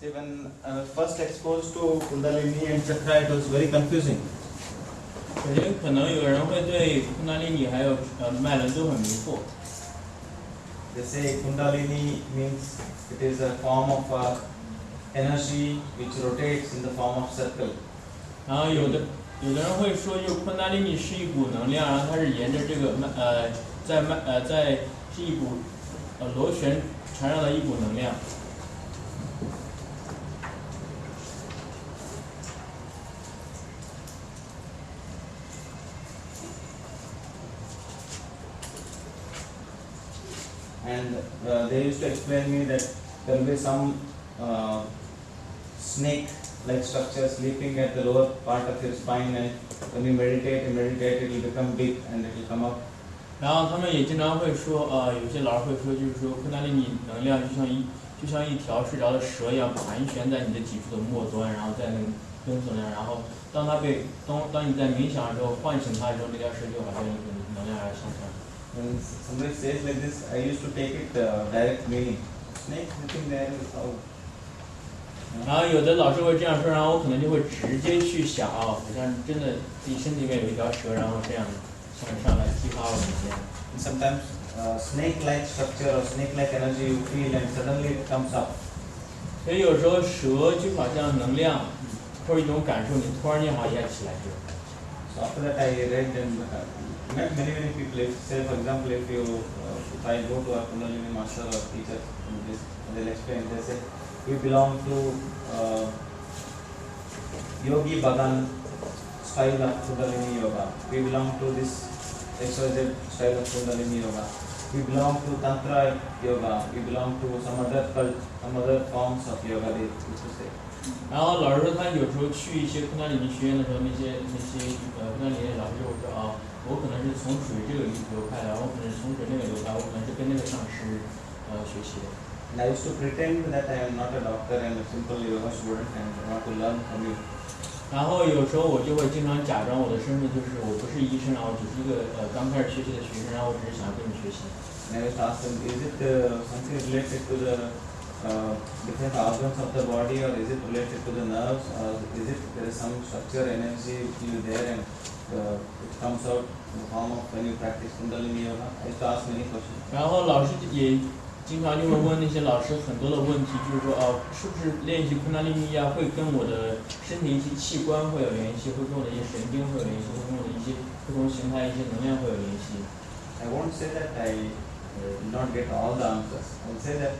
See, when I was first exposed to Kundalini and Chakra, it was very confusing. 首先，可能有人会对昆达利尼还有脉轮都很迷惑。They say Kundalini means it is a form of energy which rotates in the form of circle. 然后有的人会说，就昆达利尼是一股能量，然后它是沿着这个是一股螺旋缠绕的一股能量。And they used to explain me that there will be some snake-like structure sleeping at the lower part of your spine, and when you meditate, it will become big and it will come up. 然后他们也经常会说，有些老师会说，就是说昆达利尼能量就像一条睡着的蛇一样盘旋在你的脊柱的末端，然后在那个根部那，然后当你在冥想的时候唤醒它的时候，那条蛇就好像一股能量而上升。When somebody says like this, I used to take it direct meaning. Snake sitting there is how. 然后有的老师会这样说，然后我可能就会直接去想，好像真的自己身体里面有一条蛇，然后这样上来激发我能量。Sometimes snake-like structure or snake-like energy you feel and suddenly it comes up. 所以有时候蛇就好像能量或者一种感受，你突然间好像一下起来这种。So after that I read and met many people. If, say for example, if I go to a Kundalini master or teacher, they'll explain. They say we belong to Yogi Bhagan style of Kundalini yoga. We belong to this XYZ style of Kundalini yoga. We belong to Tantra yoga. We belong to some other cult, some other forms of yoga. They used to say. 然后老师说，他有时候去一些昆达里尼学院的时候，那些昆达里尼老师就会说我可能是从属于这个流派的，我可能是从属那个流派，我可能是跟那个上师学习的。And I used to pretend that I am not a doctor and a simple yoga student and want to learn from you. 然后有时候我就会经常假装我的身份就是我不是医生，然后只是一个刚开始学习的学生，然后我只是想跟你学习。And I used to ask them, is it something related to the different organs of the body, or is it related to the nerves, or is it there is some structure energy you there and it comes out in the form of when you practice Kundalini yoga? I used to ask many questions. 然后老师也经常就会问那些老师很多的问题，就是说是不是练习昆达利尼亚会跟我的身体一些器官会有联系，会跟我的一些神经会有联系，会跟我的一些不同形态一些能量会有联系。I won't say that I did not get all the answers. I will say that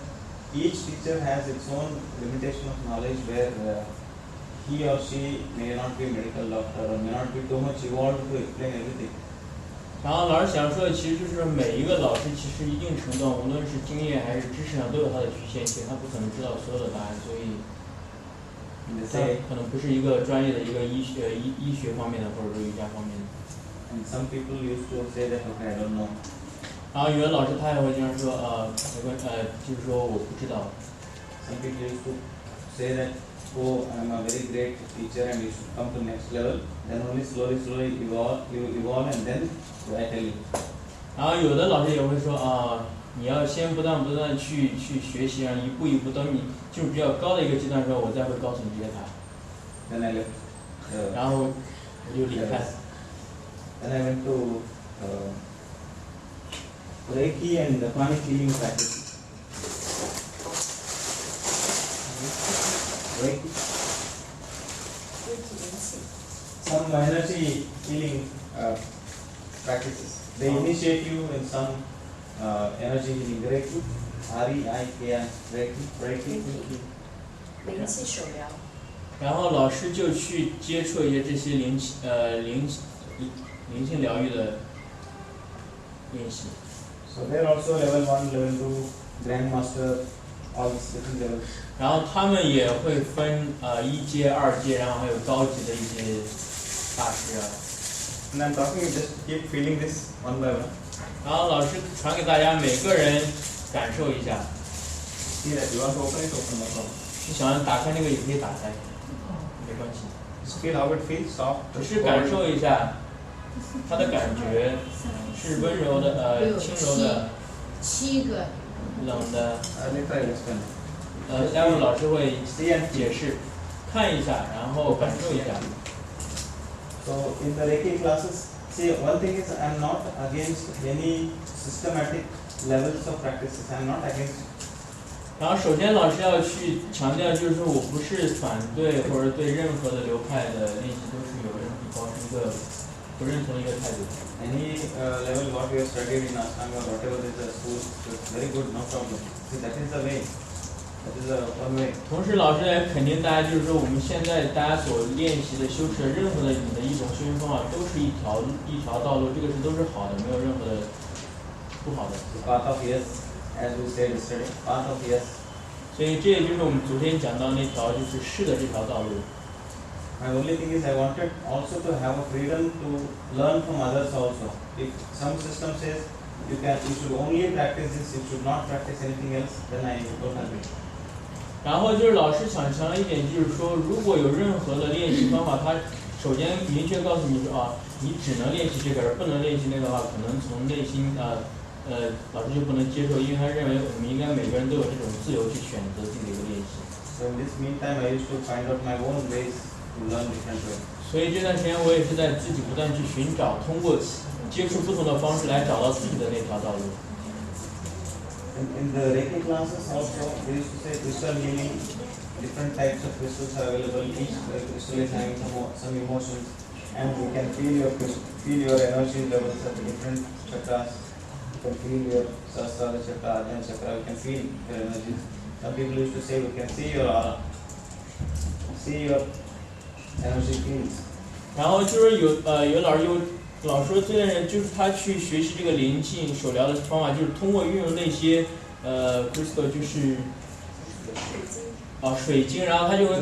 each teacher has its own limitation of knowledge where he or she may not be a medical doctor or may not be too much evolved to explain everything. 然后老师想说的其实就是每一个老师其实一定程度，无论是经验还是知识上都有他的局限性，他不可能知道所有的答案，所以他可能不是一个专业的一个医学方面的或者说瑜伽方面的。And some people used to say that, okay, I don't know. 然后有的老师他也会经常说就是说我不知道。Some people used to say that, oh, I am a very great teacher and you should come to next level. Then only slowly you evolve and then I tell you. 然后有的老师也会说你要先不断去学习，然后一步一步，等你进入比较高的一个阶段的时候，我再会告诉你这些答案。Then I left. 然后我就离开。Then I went to Reiki and the chronic healing practice. Reiki. Some energy healing practices. They initiate you in some energy healing. Reiki, R-E-I-K-I, Reiki. 灵气手疗。然后老师就去接触一些这些灵性疗愈的练习。So there also level 1, level 2, grandmaster, all these different levels. 然后他们也会分1阶、2阶，然后还有高级的一些大师啊。And I'm talking, just keep feeling this one by one. 然后老师传给大家，每个人感受一下。See that you want to open it, open no problem. 你想打开那个也可以打开，没关系。Just feel how it feels, soft. 只是感受一下它的感觉，是温柔的轻柔的7个冷的。I'll try this one. 待会老师会 See and 解释，看一下，然后感受一下。 So in the Reiki classes, see one thing is I am not against any systematic levels of practices. I am not against. 然后首先老师要去强调，就是说我不是反对或者对任何的流派的练习都是有人保持一个不认同的一个态度。 Any level what we have studied in Ashtanga or whatever is the school, it's very good, no problem. See that is the way. That is the one way. 同时，老师也肯定大家，就是说我们现在大家所练习的修持的任何的你的一种修行方法，都是一条道路，这个是都是好的，没有任何的不好的。 The path of yes, as we said yesterday, path of yes. 所以这也就是我们昨天讲到那条就是是的这条道路。 My only thing is I wanted also to have a freedom to learn from others also. If some system says you should only practice this, you should not practice anything else, then I don't agree. 然后就是老师想强调一点，就是说如果有任何的练习方法，它首先明确告诉你说啊，你只能练习这个，而不能练习那个的话，可能从内心老师就不能接受，因为他认为我们应该每个人都有这种自由去选择自己的一个练习。 So in this meantime, I used to find out my own ways to learn different ways. 所以这段时间我也是在自己不断去寻找，通过接触不同的方式来找到自己的那条道路。 In the Reiki classes also, they used to say crystal healing, different types of crystals are available. Each crystal is having some emotions, and you can feel your energy levels at the different chakras. You can feel your Sahasrara chakra, Ajna chakra. You can feel your energy. Some people used to say you can see your aura, see your energy fields. 然后就是有老师老说这个人就是他去学习这个灵性手疗的方法，就是通过运用那些crystal 就是水晶，然后他就会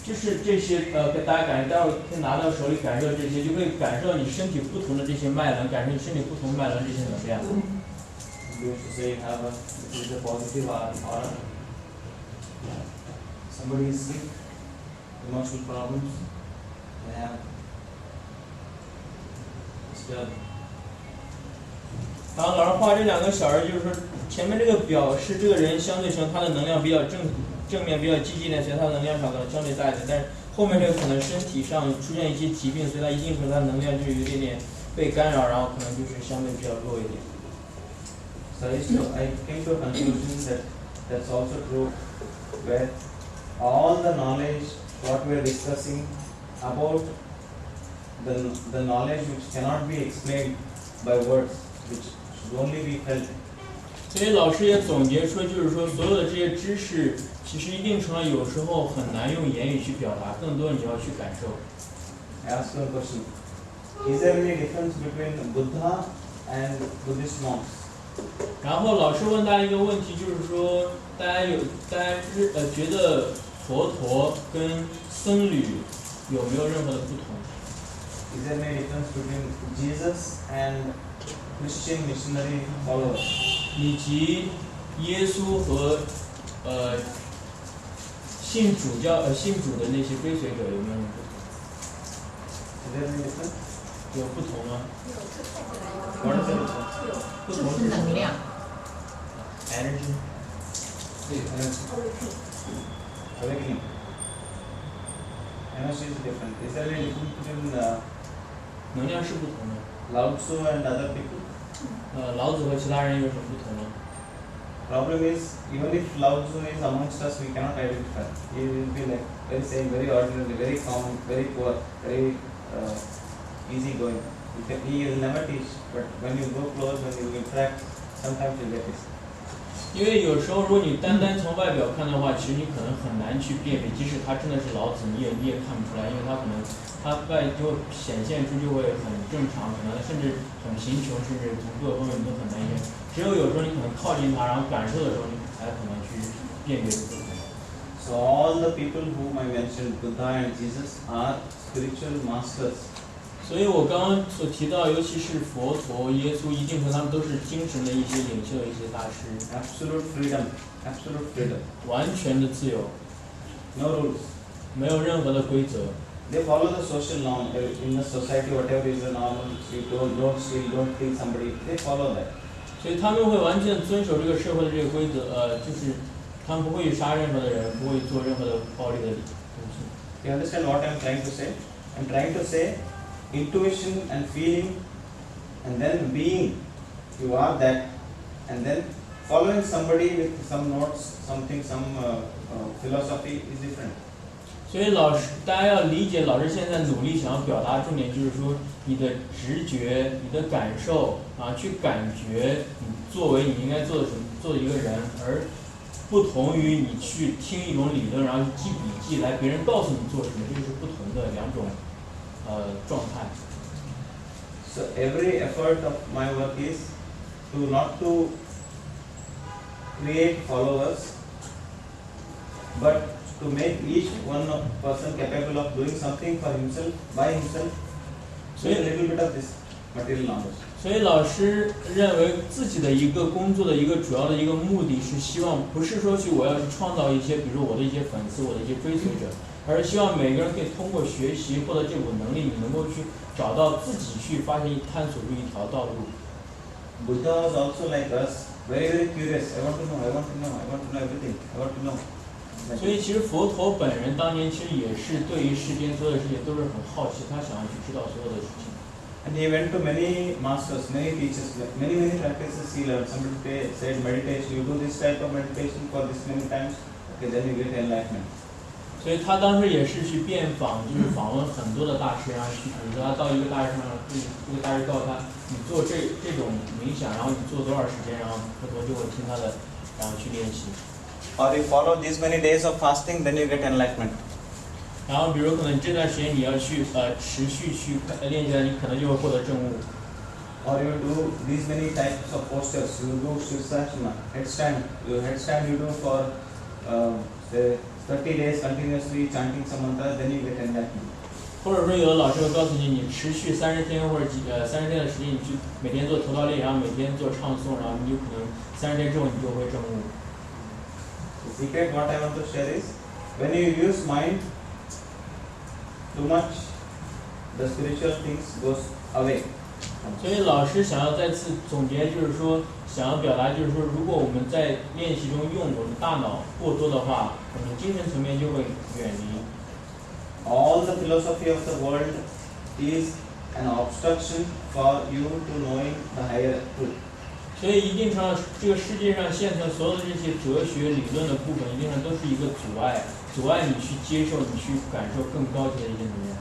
就是这些给大家感觉，待会儿可以拿到手里感受这些，就会感受你身体不同的这些脉轮，感受你身体不同脉轮这些能量。 You used to say you have this is a positive aura. Somebody is sick, emotional problems, they have disturbed. 然后老师画这两个小人，就是说前面这个表示这个人相对成他的能量比较正面比较积极一点，所以他能量场可能相对大一点。但是后面这个可能身体上出现一些疾病，所以他一定程度他能量就是有一点点被干扰，然后可能就是相对比较弱一点。 So I came to a conclusion that that's also true, where all the knowledge what we are discussing about the knowledge which cannot be explained by words, which should only be felt. 所以老师也总结出，就是说所有的这些知识，其实一定程度有时候很难用言语去表达，更多你要去感受。 I ask you a question: is there any difference between Buddha and Buddhist monks? 然后老师问大家一个问题，就是说大家觉得佛陀跟僧侣有没有任何的不同？ Is there any difference between Jesus and Christian missionary followers? 以及耶稣和信主的那些追随者有没有不同？ Is there any difference? 有不同吗？ What is the difference? 不同就是能量。 energy。 Awakening. Energy is different. Is there any difference between 能量是不同的。 Lao Tzu and other people? 老子和其他人有什么不同呢？ Problem is, even if Lao Tzu is amongst us, we cannot identify. He will be like very same, very ordinary, very common, very poor, very easy going. He will never teach, but when you go close, when you interact, sometimes you get it. 因为有时候如果你单从外表看的话，其实你可能很难去辨别，即使他真的是老子，你也看不出来，因为他可能他外就显现出就会很正常，可能甚至很贫穷，甚至从各个方面都很难辨。只有有时候你可能靠近他，然后感受的时候，你才可能去辨别出不同。 So all the people whom I mentioned, Buddha and Jesus, are spiritual masters. 所以我刚刚所提到，尤其是佛陀、耶稣，一定程度他们都是精神的一些领袖、一些大师， Absolute freedom, absolute freedom. 完全的自由， No rules. 没有任何的规则。 They follow the social norm in the society. Whatever is the norm, you don't steal, don't kill somebody. They follow that. 所以他们会完全遵守这个社会的这个规则，就是他们不会去杀任何的人，不会做任何的暴力的东西。You understand what I'm trying to say? I'm trying to say intuition and feeling, and then being. You are that, and then following somebody with some notes, something, some philosophy is different. 所以大家要理解，老师现在努力想要表达重点就是说，你的直觉、你的感受啊，去感觉你作为你应该做的什么，做的一个人，而不同于你去听一种理论，然后去记笔记来别人告诉你做什么，这就是不同的两种状态。So every effort of my work is to not to create followers, but to make each one person capable of doing something for himself, by himself, with a little bit of this material knowledge. 所以老师认为自己的一个工作的一个主要的一个目的是希望，不是说我要去创造一些，比如我的一些粉丝，我的一些追随者，而是希望每个人可以通过学习获得这股能力，你能够去找到自己去发现探索出一条道路。Buddha was also like us, very very curious. I want to know, I want to know, I want to know everything. I want to know. 所以其实佛陀本人当年其实也是对于世间所有的事情都是很好奇，他想要去知道所有的事情。And he went to many masters, many teachers, many practices he learned. Somebody said meditation, you do this type of meditation for this many times, okay, then you get enlightenment. 所以他当时也是去遍访，就是访问很多的大师，然后去，比如说他到一个大师上，这个大师告诉他，你做这种冥想，然后你做多少时间，然后佛陀就会听他的，然后去练习。Or you follow these many days of fasting, then you get enlightenment. 然后比如可能这段时间你要去持续去练习，你可能就会获得证悟。Or you do these many types of postures. You do Sirsasana, headstand. Headstand you do for say 30 days continuously chanting some mantra, then you get enlightenment. 或者说有的老师会告诉你，你持续30天或者30天的时间，你去每天做头道练，然后每天做唱诵，然后你有可能30天之后你就会证悟。The secret what I want to share is, when you use mind too much, the spiritual things goes away. 所以老师想要再次总结，就是说，想要表达就是说，如果我们在练习中用我们大脑过多的话，我们精神层面就会远离。All the philosophy of the world is an obstruction for you to knowing the higher truth. 所以一定程度上，这个世界上现存所有的这些哲学理论的部分，一定上都是一个阻碍你去接受、你去感受更高级的一些能量。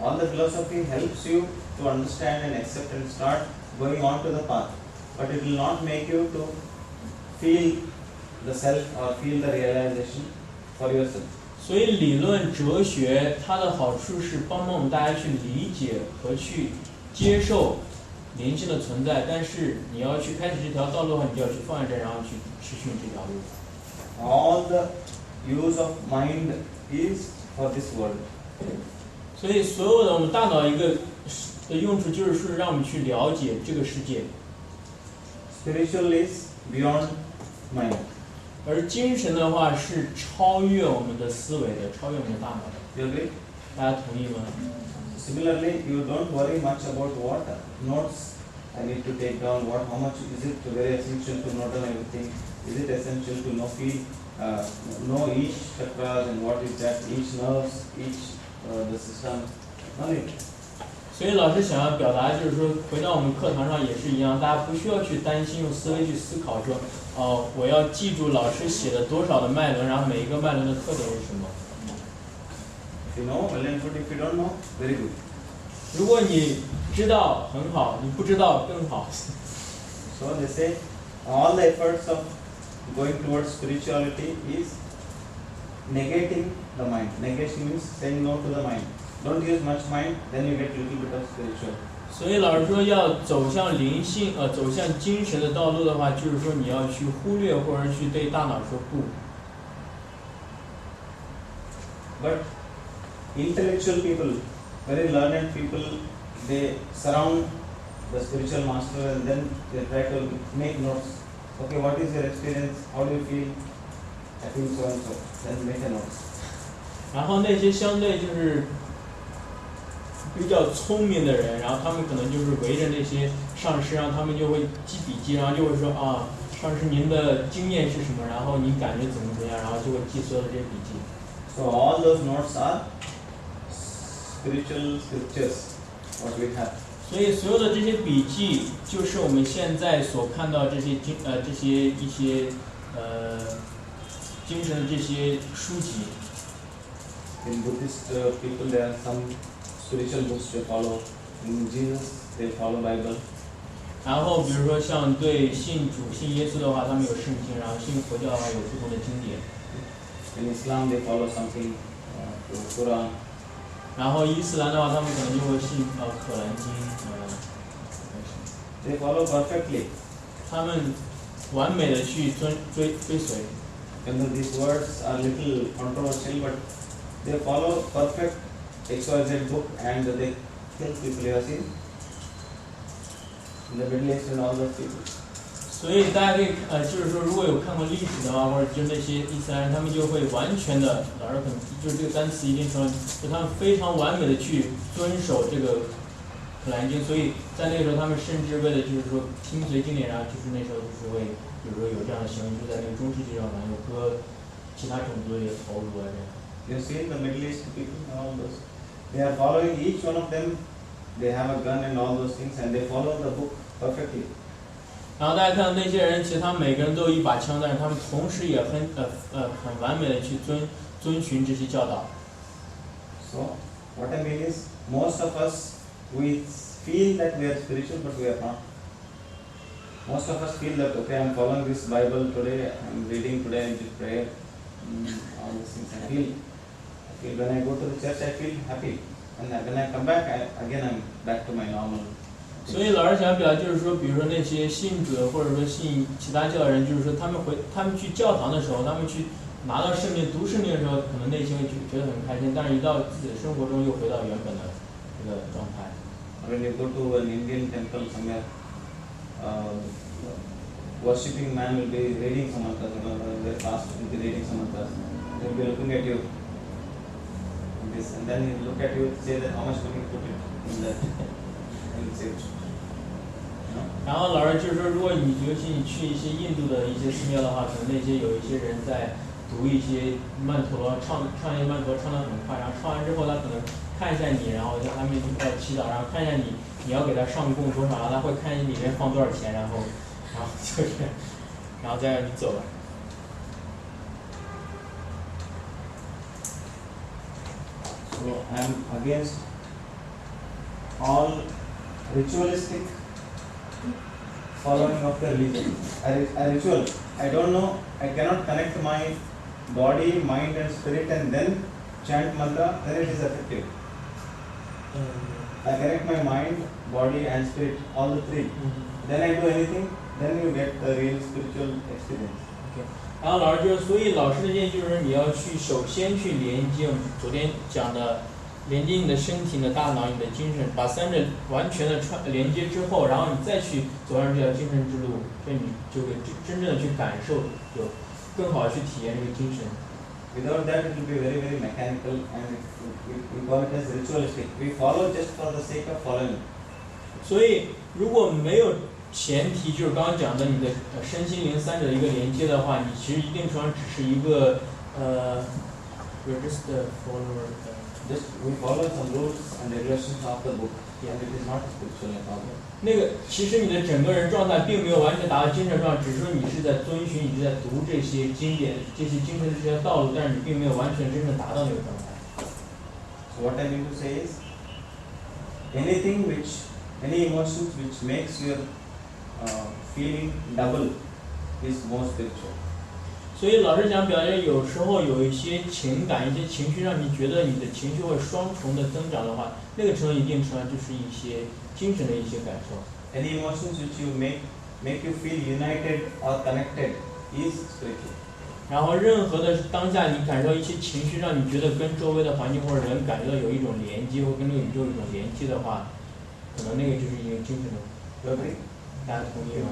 All the philosophy helps you to understand and accept and start going on to the path, but it will not make you to feel the self or feel the realization for yourself. 所以理论哲学它的好处是帮我们大家去理解和去接受灵性的存在，但是你要去开启这条道路的话，你就要去放下这，然后去持续这条路。All the use of mind is for this world. 所以所有的我们大脑一个的用处就是让我们去了解这个世界。Spiritual is beyond mind. 而精神的话是超越我们的思维的，超越我们的大脑的。You agree? 大家同意吗？ Similarly, you don't worry much about what notes I need to take down, how much is it very essential to know everything, is it essential to know each chakras and what is that, each nerves, each the system, no need. 所以老师想要表达就是说，回到我们课堂上也是一样，大家不需要去担心用思维去思考说，我要记住老师写了多少的脉轮，然后每一个脉轮的特点是什么。If you know, well and good. If you don't know, very good. 如果你知道很好，你不知道更好。So they say all the efforts of going towards spirituality is negating the mind. Negation means saying no to the mind. Don't use much mind, then you get little bit of spiritual. 所以老师说要走向灵性，走向精神的道路的话，就是说你要去忽略或者去对大脑说不。But intellectual people, very learned people, they surround the spiritual master and then they try to make notes. Okay, what is your experience? How do you feel? I feel so and so. Then make a notes. 然后那些相对就是比较聪明的人，然后他们可能就是围着那些上师，然后他们就会记笔记，然后就会说啊，上师您的经验是什么，然后你感觉怎么样，然后就会记所有的这些笔记。So all those notes are spiritual scriptures, what we have. 所以所有的这些笔记，就是我们现在所看到这些这些一些精神的这些书籍。In Buddhist people, there are some spiritual books they follow. In Jesus, they follow Bible. 然后比如说像对信主、信耶稣的话，他们有圣经；然后信佛教的话，有不同的经典。In Islam, they follow something Quran. 然后伊斯兰的话，他们可能就会信可兰经，They follow perfectly. 他们完美的去追随。Even though these words are little controversial, but they follow perfect XYZ book and they kill people. You have seen in the Middle East and all those people. 所以大家可以就是说，如果有看过历史的话，或者就那些伊斯兰人，他们就会完全的，老师可能就是这个单词一定说，就他们非常完美的去遵守这个可兰经，所以在那个时候，他们甚至为了就是说听随经典啊，就是那时候就是会，比如说有这样的行为，就在那个中世纪上，好像有割其他种族的头颅啊这样。You have seen the Middle East people and all those. They are following each one of them. They have a gun and all those things, and they follow the book perfectly. 然后大家看到那些人，其实他们每个人都有一把枪，但是他们同时也很完美的去遵循这些教导。So what I mean is, most of us we feel that we are spiritual, but we are not. Most of us feel that okay, I am following this Bible today, I am reading today, I did prayer, all these things. I feel when I go to the church, I feel happy, and when I come back, again I am back to my normal. 所以老师想表达就是说，比如说那些信主的，或者说信其他教的人，就是说他们去教堂的时候，他们去拿到圣经、读圣经的时候，可能内心会觉得很开心，但是一到自己的生活中又回到原本的这个状态。When you go to an Indian temple somewhere, worshipping man will be reading some mantras, very fast will be reading some mantras. He will be looking at you, and then he will look at you and say that how much money you put it in that, and say. 然后老师就是说，如果尤其你去一些印度的一些寺庙的话，可能那些有一些人在读一些曼陀罗，唱一些曼陀罗唱得很快，然后唱完之后他可能看一下你，然后在他面前祈祷，然后看一下你要给他上供多少，然后他会看一下里面放多少钱，然后就是，然后再让你走了。So I am against all ritualistic following of the religion. A ritual. I don't know. I cannot connect my body, mind, and spirit, and then chant mantra. Then it is effective. I connect my mind, body, and spirit, all the three. Then I do anything. Then you get the real spiritual experience. Okay. 然后老师就是，所以老师的建议就是你要首先去连接我们昨天讲的，连接你的身体、你的大脑、你的精神，把三者完全的连接之后，然后你再去走上这条精神之路，所以你就会真正的去感受，就更好的去体验这个精神。Without that, it will be very, very mechanical, and we call it as ritualistic. We follow just for the sake of following. 所以如果没有前提，就是刚刚讲的你的身心灵三者的一个连接的话，你其实一定程度上只是一个you're just a follower. Just we follow some rules and regulations of the book, and it is not spiritual at all. 那个其实你的整个人状态并没有完全达到精神状态，只是说你是在遵循，你是在读这些经典、这些精神的这些道路，但是你并没有完全真正达到那个状态。So what I mean to say is, any emotions which makes your feeling double is more spiritual. 所以老师想表达，有时候有一些情感、一些情绪，让你觉得你的情绪会双重的增长的话，那个程度一定程度上就是一些精神的一些感受。Any emotions which you make you feel united or connected is spiritual. 然后任何的当下，你感受一些情绪，让你觉得跟周围的环境或者人感觉到有一种连接，或跟这个宇宙有一种连接的话，可能那个就是一个精神的。Do you agree? 大家同意吗？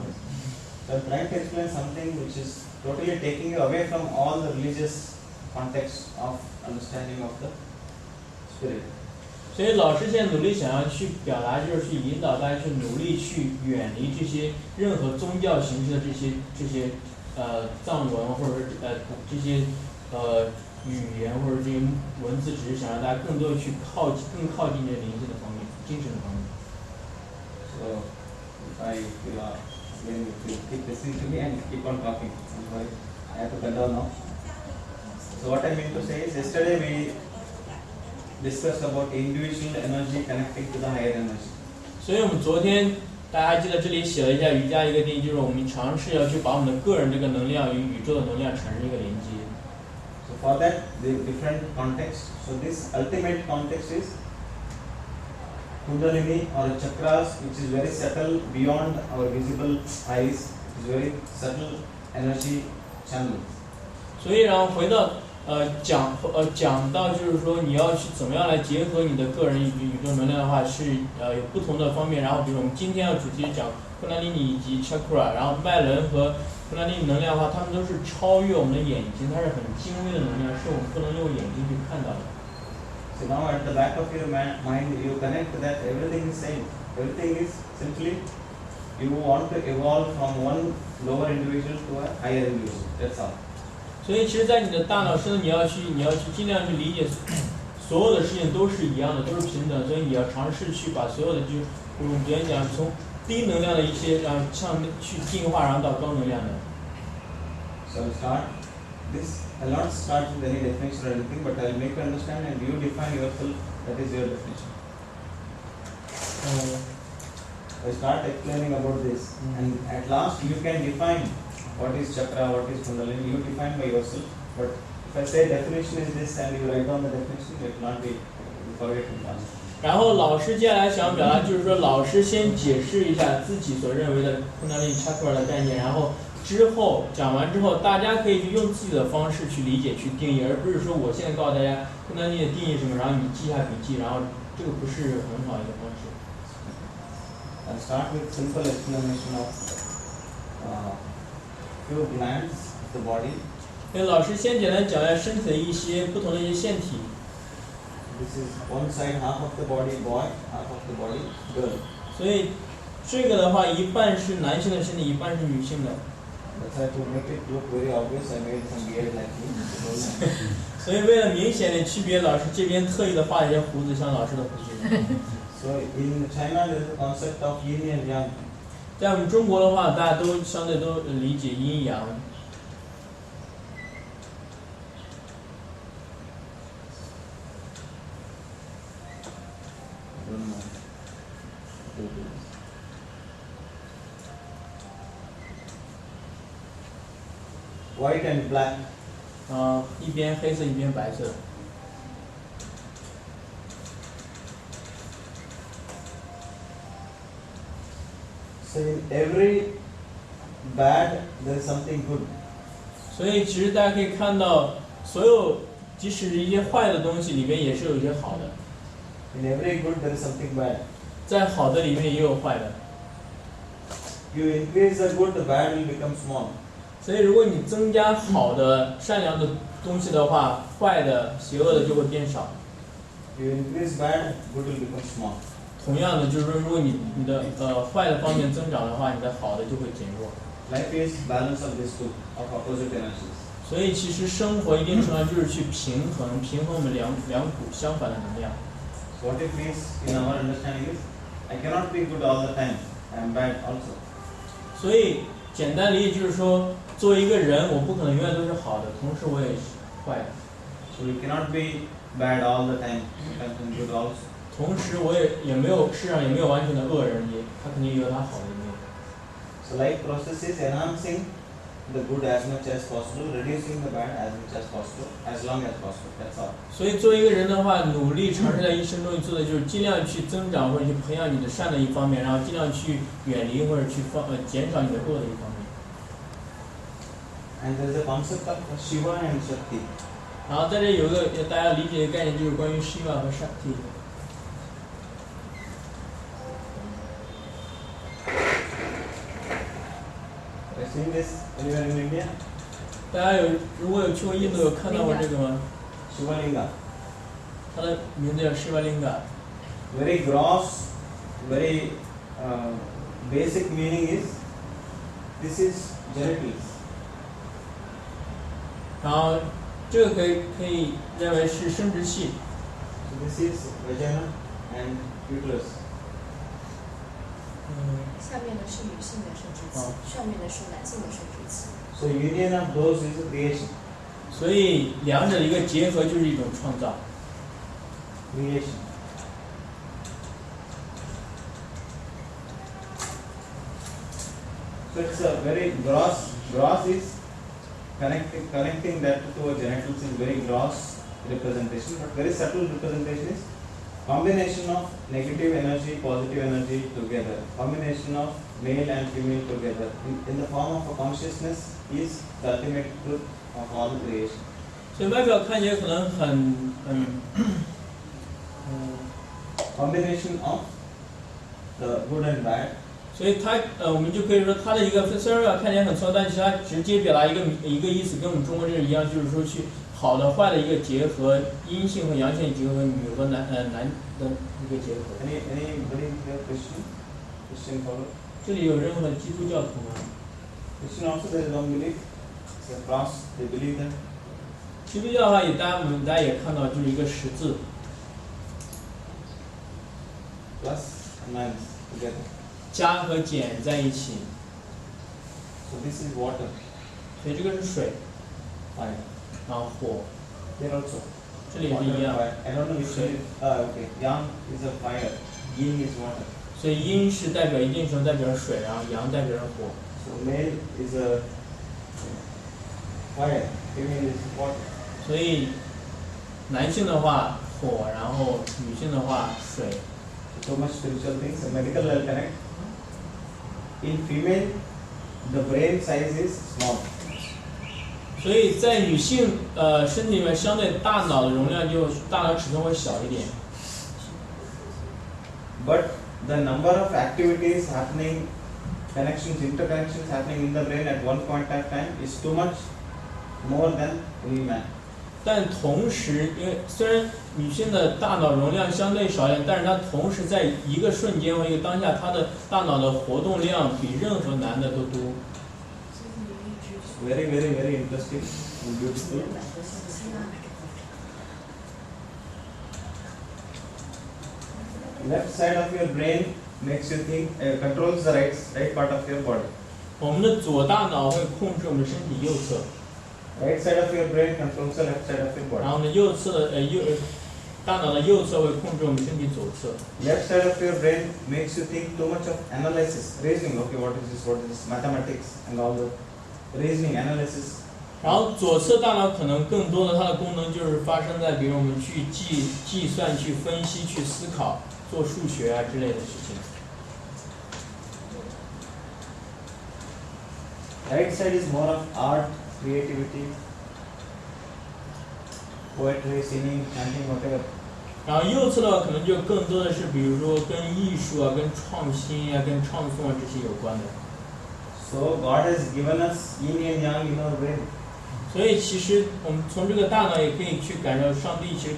So I'm trying to explain something which is totally taking you away from all the religious context of understanding of the spirit. 所以老师现在努力想要去表达，就是去引导大家去努力去远离这些任何宗教形式的这些藏文或者是这些语言或者这些文字，只是想让大家更多的去更靠近这灵性的方面、精神的方面。So if when you keep listening to me and keep on talking, I'm sorry, I have to cut down now. So what I mean to say is, yesterday we discussed about individual energy connecting to the higher energy. 所以我们昨天大家还记得这里写了一下瑜伽一个定义，就是我们尝试要去把我们的个人这个能量与宇宙的能量产生一个连接。So for that, the different context. So this ultimate context is Kundalini or chakras, which is very subtle beyond our visible eyes. It is very subtle energy channel. 所以然后回到讲到就是说你要去怎么样来结合你的个人与宇宙能量的话，是有不同的方面。然后比如我们今天要主题讲昆达里尼以及 chakra， 然后脉轮和昆达里尼能量的话，它们都是超越我们的眼睛，它是很精微的能量，是我们不能用眼睛去看到的。So now at the back of your mind, you connect that everything is same. Everything is simply you want to evolve from one lower individual to a higher individual. That's all. 所以其实，在你的大脑深，你要去尽量去理解，所有的事情都是一样的，都是平等。所以你要尝试去把所有的我们昨天讲从低能量的一些向去进化，然后到高能量的。So start this. I'll not start with any definition or anything, but I'll make you understand and you define yourself. That is your definition. I start explaining about this, and at last you can define what is chakra, what is kundalini. You define by yourself. But if I say definition is this and you write down the definition, it will not be forgetting one. 然后老师接下来想表达就是说，老师先解释一下自己所认为的昆达里尼 chakra 的概念，然后之后讲完之后，大家可以用自己的方式去理解、去定义，而不是说我现在告诉大家昆达里尼的定义是什么，然后你记下笔记，然后这个不是很好的一个方式。I'll start with simple explanation of few glands of the body. 所以老师先简单讲一下身体的一些不同的一些腺体。This is one side, half of the body boy, half of the body girl. 所以这个的话，一半是男性的身体，一半是女性的。That's why to make it look very obvious, I made some beard like me. 所以为了明显的区别，老师这边特意的画一些胡子，像老师的胡子。So in China there is a concept of yin and yang. 在我们中国的话，大家都相对都理解阴阳。White and black. 一边黑色，一边白色。So in every bad there is something good. 所以其实大家可以看到，所有即使是一些坏的东西里面，也是有一些好的。In every good there is something bad. 在好的里面也有坏的。You increase the good, the bad will become small. 所以如果你增加好的、善良的东西的话，坏的、邪恶的就会变少。You increase bad, good will become small. 同样的，就是说，如果你的坏的方面增长的话，你的好的就会减弱。Life is balance of these two, of opposite energies. 所以其实生活一定程度上就是去平衡我们两股相反的能量。So what it means in our understanding is, I cannot be good all the time. I am bad also. 所以简单理解就是说，作为一个人，我不可能永远都是好的，同时我也是坏的。So you cannot be bad all the time. Sometimes I'm good also. 同时我也没有世上也没有完全的恶人，他肯定也有他好的一面。So life process is enhancing the good as much as possible, reducing the bad as much as possible, as long as possible. That's all. 所以作为一个人的话，努力尝试在一生中做的就是尽量去增长或者去培养你的善的一方面，然后尽量去远离或者去减少你的恶的一方面。And there is a concept of Shiva and Shakti. 然后在这有一个大家理解的概念，就是关于 Shiva 和 Shakti。Have you seen this anywhere in India? 大家如果有去过印度，有看到过这个吗？ Shiva Linga. 它的名字叫 Shiva Linga。very gross, very basic meaning is this is genitals. 然后这个可以认为是生殖器， So this is vagina and uterus. 下面的是女性的生殖器，上面的是男性的生殖器。 So union of those is a creation. 所以两者的一个结合就是一种创造。 Creation. So it's a very gross is connecting that to a genitals is very gross representation, but very subtle representation is combination of negative energy, positive energy together, combination of male and female together in the form of a consciousness is the ultimate truth of all creation. 所以外表看起来可能很Combination of the good and bad. 所以它我们就可以说它的一个虽然外表看起来很糙，但其实它直接表达一个意思，跟我们中国这一样，就是说去好的坏的一个结合，阴性和阳性结合，女和男的一个结合。Anybody here Christian follow? 这里有任何基督教徒吗？ Christian also there is one belief. It's a cross. They believe that. 基督教的话大家也看到，就是一个十字， Plus and minus together. 加和减在一起， So this is water, 所以这个是水， fire. 然后火， There also. 这里也是一 Water, 样， fire. I don't know which one is. Okay. Yang is a fire. Yin is water. 所以阴是代表一定程度代表水，然后阳代表火。 So male is a fire. Female is water. 所以男性的话火，然后女性的话水。 So much spiritual things. A medical will connect. In female, the brain size is small. 所以在女性身体里面，相对大脑的容量大脑尺寸会小一点， But the number of activities happening, connections, interconnections happening in the brain at one point of time is too much more than we man. 但同时，因为虽然女性的大脑容量相对少一点，但是她同时在一个瞬间或一个当下，她的大脑的活动量比任何男的都多。 Very, very, very interesting and beautiful. Left side of your brain makes you think, controls the right part of your body. 我们的左大脑会控制我们身体右侧， Right side of your brain controls the left side of your 然后 body. 呢右侧大脑的右侧会控制我们身体左侧。 Left side of your brain makes you think too much of analysis, reasoning. Okay, what is this, mathematics and all the reasoning, analysis. 然后左侧大脑可能更多的它的功能就是发生在，比如我们去计算、去分析、去思考、做数学啊之类的事情。 Right side is more of art, creativity, poetry, singing, chanting, whatever. 然后右侧的话，可能就更多的是，比如说跟艺术啊、跟创新啊、跟唱诵啊这些有关的。 So God has given us yin and yang in our brain. 所以其实我们从这个大脑也可以去感受上帝其实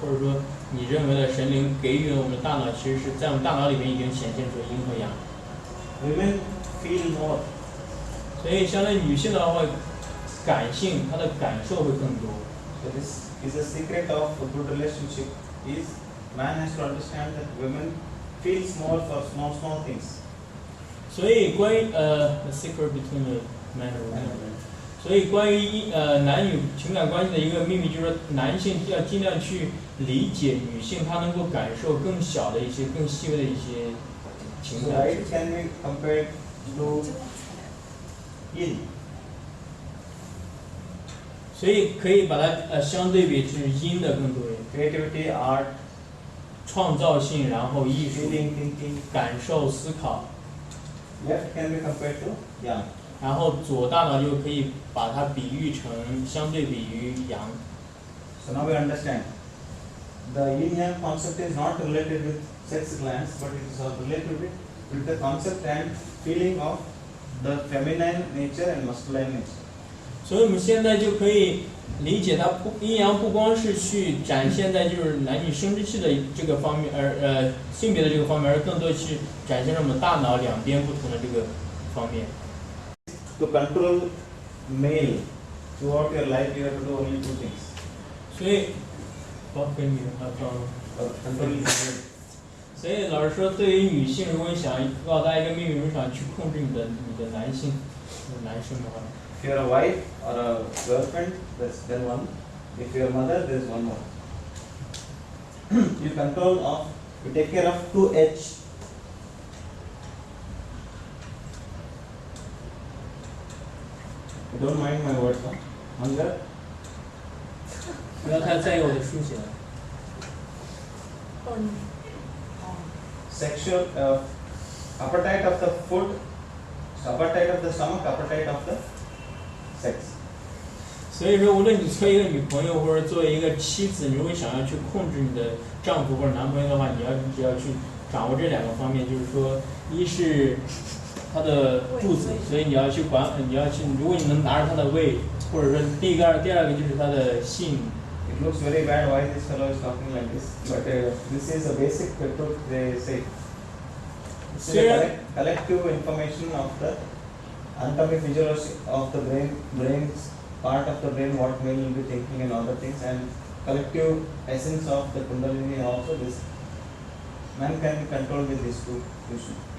或者说你认为的神灵给予我们的大脑，其实是在我们大脑里面已经显现出阴和阳。 Women feel more. 所以相对女性的话，会感性，她的感受会更多。 So this is a secret of a good relationship. Is man has to understand that women feels more for small things. 所以关于the secret between the man and woman， 所以关于男女情感关系的一个秘密，就是说男性要尽量去理解女性，她能够感受更小的一些、更细微的一些情 So 感。 right can be compared to yin. 所以可以把它相对比是阴的更多一点， Creativity, art, 创造性，然后艺术、 feeling, thinking. 感受、思考。 Left can be compared to yang. 然后左大脑就可以把它比喻成相对比于阳。 So now we understand. The yin yang concept is not related with sex glands, but it is related with the concept and feeling of the feminine nature and masculine nature. 所以我们现在就可以理解它阴阳不光是去展现在就是男女生殖器的这个方面，性别的这个方面，而更多去展现了我们大脑两边不同的这个方面。To control male throughout your life, you have to do only two things. 所以，包括女Control male. 所以老师说，对于女性，如果你想告诉大家一个秘密，如果想去控制你的男性，男生的话。If you are a wife or a girlfriend, that's then one. If you are a mother, there is one more. You control of, you take care of two H. You don't mind my words, huh? Hunger, 不要太在意我的书写。sexual appetite of the food, appetite of the stomach, appetite of the sex. 所以说，无论你做一个女朋友或者作为一个妻子，你如果想要去控制你的丈夫或者男朋友的话，你只要去掌握这两个方面，就是说，一是他的肚子，所以你要去管，如果你能拿着他的胃，或者说第二个就是他的性。It looks very bad why this fellow is talking like this, but this is a basic truth they say. This is a collective information of the anatomy physiology of the brain's part of the brain, what male will be thinking and other things, and collective essence of the kundalini also. This man can control with these two,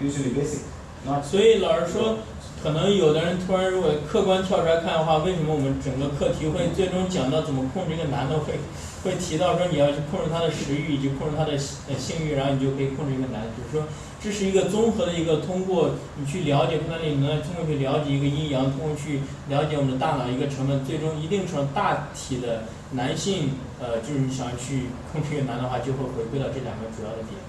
usually basic, not. 所以老师说，可能有的人突然如果客观跳出来看的话，为什么我们整个课题会最终讲到怎么控制一个男的，会提到说你要去控制他的食欲以及控制他的性欲，然后你就可以控制一个男的。就是说，这是一个综合的一个，通过你去了解克里能，通过去了解一个阴阳，通过去了解我们的大脑一个成分，最终一定程度大体的男性，就是你想去控制一个男的话，就会回归到这两个主要的点。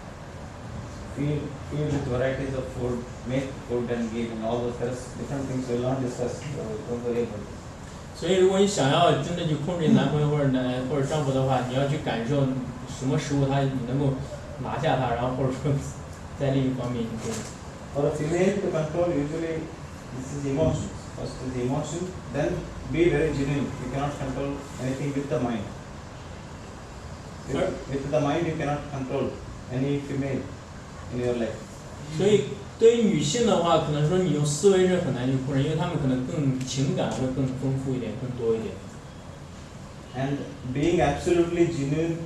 Feed with varieties of food, make food and give, and all those different things we will not discuss. So don't worry about it. 所以，如果你想要真的去控制男朋友或者丈夫的话，你要去感受什么食物你能够拿下它，然后或者说在另一方面你可以。For a female to control, usually this is emotions. First is the emotion, then be very genuine. You cannot control anything with the mind. With the mind, you cannot control any female in your life. 所以，对于女性的话，可能说你用思维是很难去控制，因为她们可能更情感会更丰富一点，更多一点。And being absolutely genuine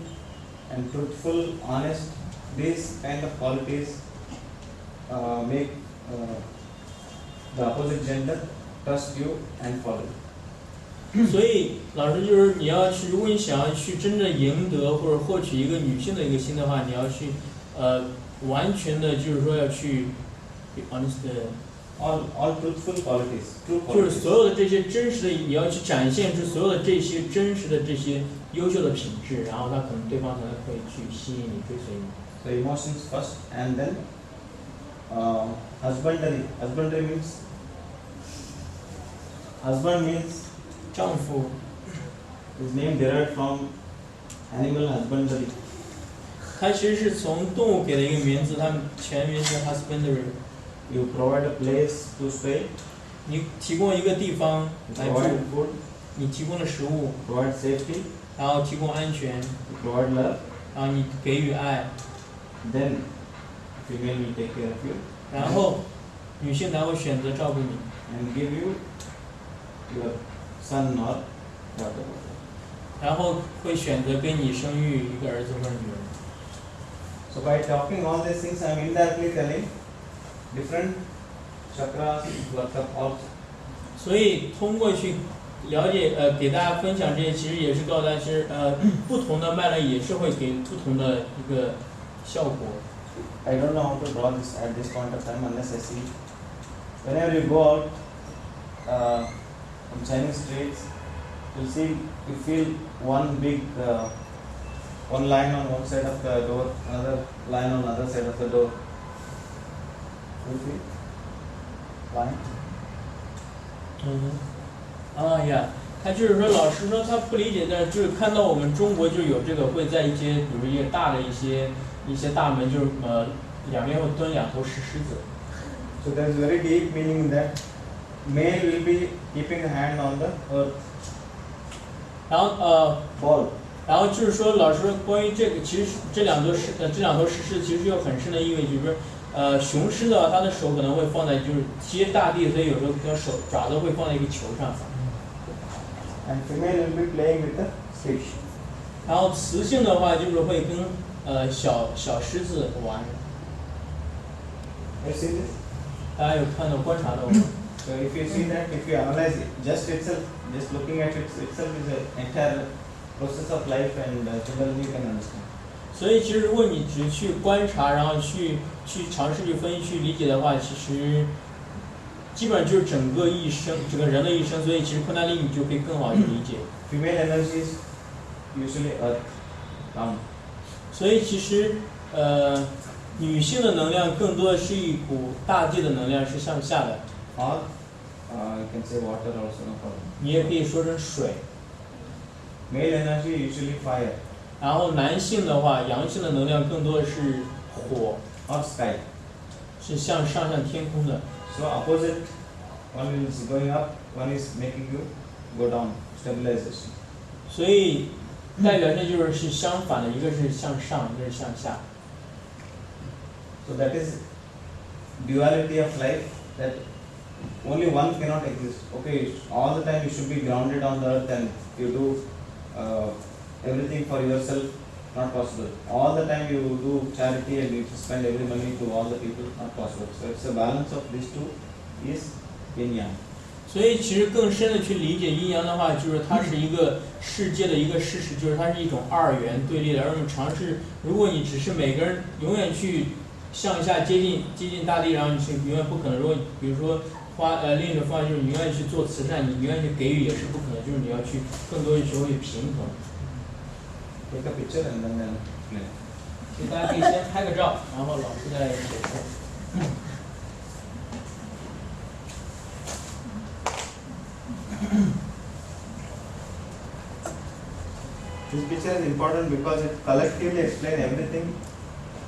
and truthful, honest, these kind of qualities make the opposite gender trust you and follow you. 所以，老师就是你要去，如果你想要去真正赢得或者获取一个女性的一个心的话，你要去完全的，就是说要去 honest， all truthful qualities, true 就是 qualities. 所有的这些真实的，你要去展现出所有的这些真实的这些优秀的品质，然后他可能对方才会去吸引你、追随你。So emotions first, and then husbandry. Husband means 丈夫， his name derived from animal husbandry. 它其实是从动物给的一个名字，它们全名是 husbandry。You provide a place to stay, 你提供一个地方 you 来住， provide food, 你提供了食物， provide safety, 然后提供安全， you provide love. 然后你给予爱， Then female will take care of you 然后女性才会选择照顾你， and give you your son or daughter. 然后会选择给你生育一个儿子或者女儿。So by talking all these things, I am indirectly telling different chakras work up also. 所以通过去了解给大家分享这些，其实也是告诉大家，其实不同的脉轮也是会给不同的一个效果。I don't know how to draw this at this point of time unless I see. Whenever you go out from Chinese streets, you feel one big one line on one side of the door, another line on other side of the door. You feel line? 呀，他就是说，老师说他不理解的，就是看到我们中国就有这个会在一些，比如一些大的一些大门，就是两边会蹲两头石狮子。 So there is very deep meaning in that. male will be keeping a hand on the earth 然后 ball. 然后就是说，老师说关于这个，其实这两头实施其实有很深的意味，就是雄狮的它的手可能会放在就是接大地，所以有时候它手爪子会放在一个球上。And female will be playing with the fish. 然后雌性的话就是会跟小狮子玩。You see this? 大家有看到观察到吗？ So if you see that, if you analyze it, just looking at it itself is an entire process of life, and generally you can understand. 所以其实如果你只去观察，然后去尝试去分析、去理解的话，其实基本上就是整个一生，整个人的一生。所以其实昆达利你就可以更好去理解。Female energy is usually earth, down. 所以其实女性的能量更多的是一股大地的能量，是向下的。Or you can say water also, no problem. 你也可以说成水。Male energy usually fire. 然后男性的话，阳性的能量更多的是火， Or sky. 是向天空的。So opposite, one is going up, one is making you go down, stabilization. 所以代表性是相反的，一个是向上，一个是向下。So that is duality of life, that only one cannot exist. Okay, all the time you should be grounded on the earth and you do everything for yourself, not possible. All the time you do charity and you spend every money to all the people, not possible. So it's a balance of these two is yin yang. 所以其实更深的去理解阴阳的话，就是它是一个世界的一个事实，就是它是一种二元对立的。而我们尝试，如果你只是每个人永远去向下接近大地，然后你是永远不可能。如果比如说另一种方法就是你永远去做慈善，你永远去给予也是不可能，就是你要去更多的学会平衡。Take a picture and then play. 所以大家可以先拍个照，然后老师再解释。This picture is important because it collectively explains everything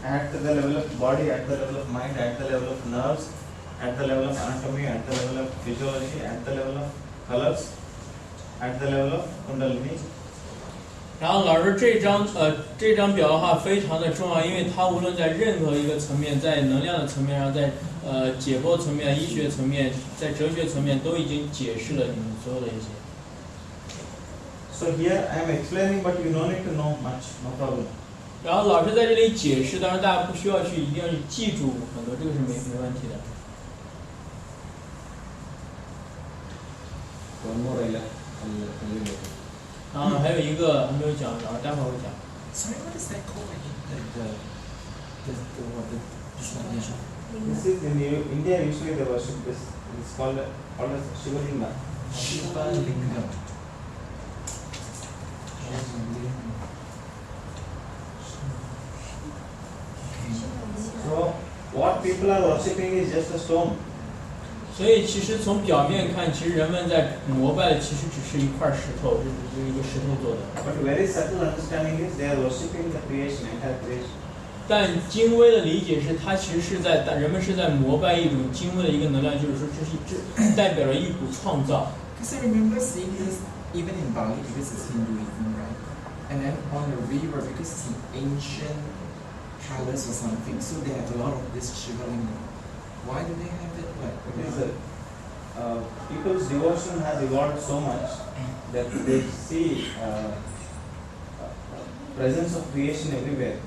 at the level of body, at the level of mind, at the level of nerves, at the level of anatomy, at the level of physiology, at the level of colors, at the level of kundalini. 然后老师这张表的话非常的重要，因为它无论在任何一个层面，在能量的层面上，在解剖层面、医学层面、在哲学层面都已经解释了你们所有的一些。So here I am explaining, but you don't need to know much, no problem. 然后老师在这里解释，当然大家不需要一定要去记住很多，这个是没问题的。One more I left. I'll leave it. 然后还有一个还没有讲，然后待会儿会讲。Sorry, what is that called again? This is in India. Usually they worship this. It's called as Shivalinga. Shiva Lingam. So what people are worshipping is just a stone. 所以其实从表面看，其实人们在膜拜的其实只是一块石头，这只是一个石头做的。But very subtle understanding is they are worshipping the creation, entire creation. 但精微的理解是，它其实是人们是在膜拜一种精微的一个能量，就是说这代表了一股创造。Because I remember seeing this even in Bali, because it's Hinduism, right? And then on the river, because it's an ancient palace or something, so they have a lot of this Shiva Lingam. Why do they have it? Like, It is people's devotion has evolved so much that they see presence of creation everywhere.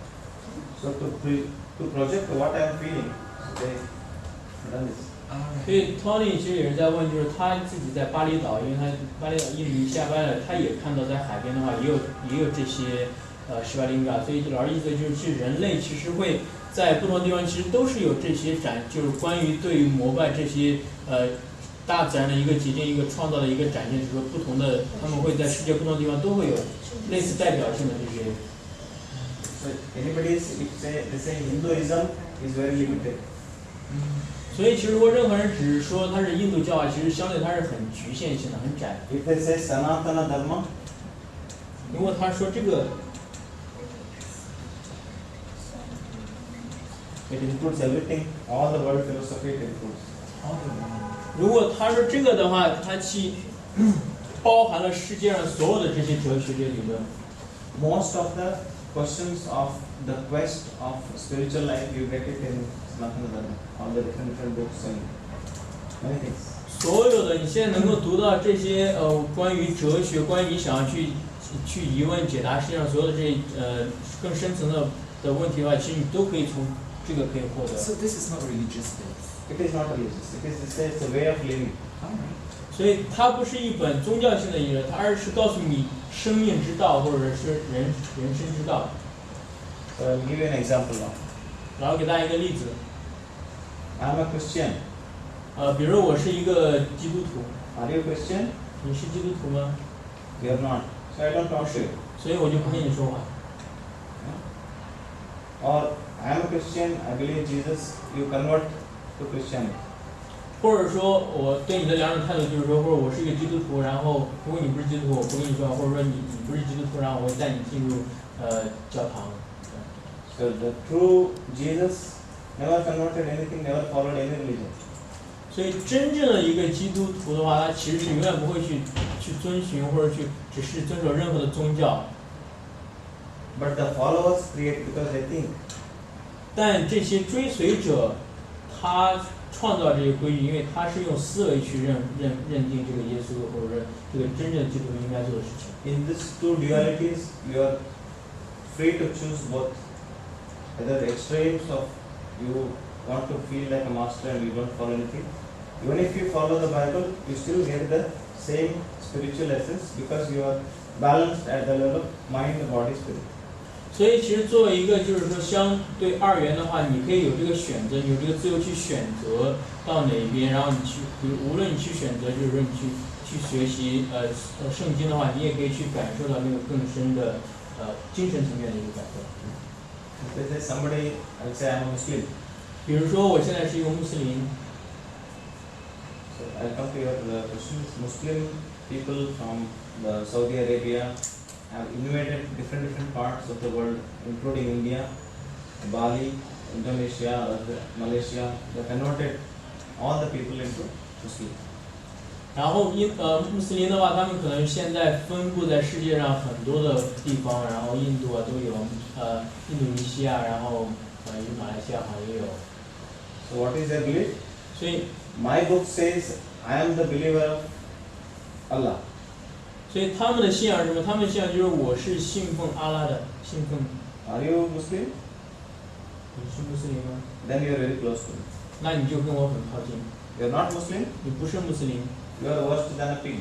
So to project what I am feeling, so they have done this. 所以 Tony 其实也是在问，就是他自己在巴厘岛，因为他巴厘岛印尼下班了，他也看到在海边的话也有这些施瓦林嘎，所以老师意思就是人类其实会在不同地方其实都是有这些就是关于对于膜拜这些大自然的一个结晶、一个创造的一个展现，就是说不同的他们会在世界不同地方都会有类似代表性的这些。So anybody they say Hinduism is very limited. 所以其实如果任何人只是说他是印度教啊，其实相对它是很局限性的、很窄的。 If they say Sanatana Dharma, 如果他说这个 it includes everything, all the world philosophy it includes. 如如果他说这个的话，它其包含了世界上所有的这些哲学这些理论。Most of the questions of the quest of spiritual life, you get it in Sanatana, all the different books and many things. 所有的你现在能够读到这些关于哲学，关于你想要去疑问解答世界上所有的这些更深层的问题的话，其实你都可以从这个可以获得。So this is not religious based. It is not religious. It's a way of living. Alright. 所以它不是一本宗教性的理论，它而是告诉你生命之道，或者是人生之道。So I'll give you an example now. 然后给大家一个例子， I am a Christian. 比如我是一个基督徒， Are you a Christian? 你是基督徒吗？ You are not. So I don't talk to you. 所以我就不跟你说话。Or I am a Christian. I believe Jesus. You convert to Christianity. 或者说我对你的两种态度就是说，或者我是一个基督徒，然后如果你不是基督徒，我不跟你说，或者说你不是基督徒，然后我会带你进入教堂。So the true Jesus never converted anything, never followed any religion. 所以真正的一个基督徒的话，他其实是永远不会去遵循或者只是遵守任何的宗教。But the followers create because they think. 但这些追随者，他创造这些规矩，因为他是用思维去认定这个耶稣或者这个真正基督徒应该做的事情。In these two dualities, you are free to choose both. Either extremes of you want to feel like a master and you don't follow anything. Even if you follow the Bible, you still get the same spiritual essence because you are balanced at the level of mind, body, spirit. 所以其实作为一个就是说相对二元的话，你可以有这个选择，你有这个自由去选择到哪边，然后你去，比如无论你去选择，就是说你去学习圣经的话，你也可以去感受到那个更深的精神层面的一个感受。If there is somebody, I will say I am a Muslim. 比如说我现在是一个穆斯林， So I will come to your questions. Muslim people from the Saudi Arabia have invaded different parts of the world, including India, Bali, Indonesia, Malaysia. They converted all the people into Muslim. 然后穆斯林的话，他们可能现在分布在世界上很多的地方，然后印度啊都有，印度尼西亚，然后马来西亚好像也有。 So what is their belief? 所以 My book says I am the believer of Allah. 所以他们的信仰是什么？他们的信仰就是我是信奉阿拉的，信奉。 Are you Muslim? 你是穆斯林吗？ Then you are very close to me. 那你就跟我很靠近。 You are not Muslim? 你不是穆斯林， You are worse than a pig.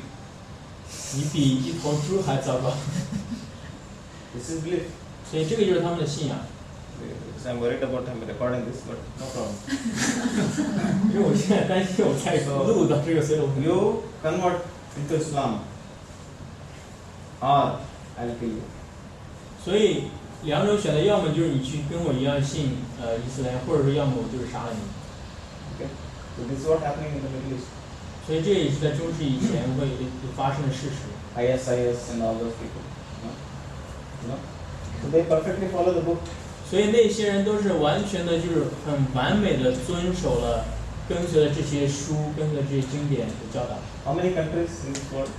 你比一头猪还糟糕。 This is belief. 所以这个就是他们的信仰。 Because I'm worried about him recording this, but no problem. 因为我现在担心我在录到这个，所以我 You convert into Islam, or I'll kill you. 所以两种选择，要么就是你去跟我一样信伊斯兰，或者说要么我就是杀了你。 Okay. So this is what happening in the Middle East. 所以这也是在中世以前会发生的事实。 ISIS and all those people. No? So they perfectly follow the book. 所以那些人都是完全的，就是很完美的遵守了、跟随了这些书、跟随了这些经典的教导。 How many countries in this world?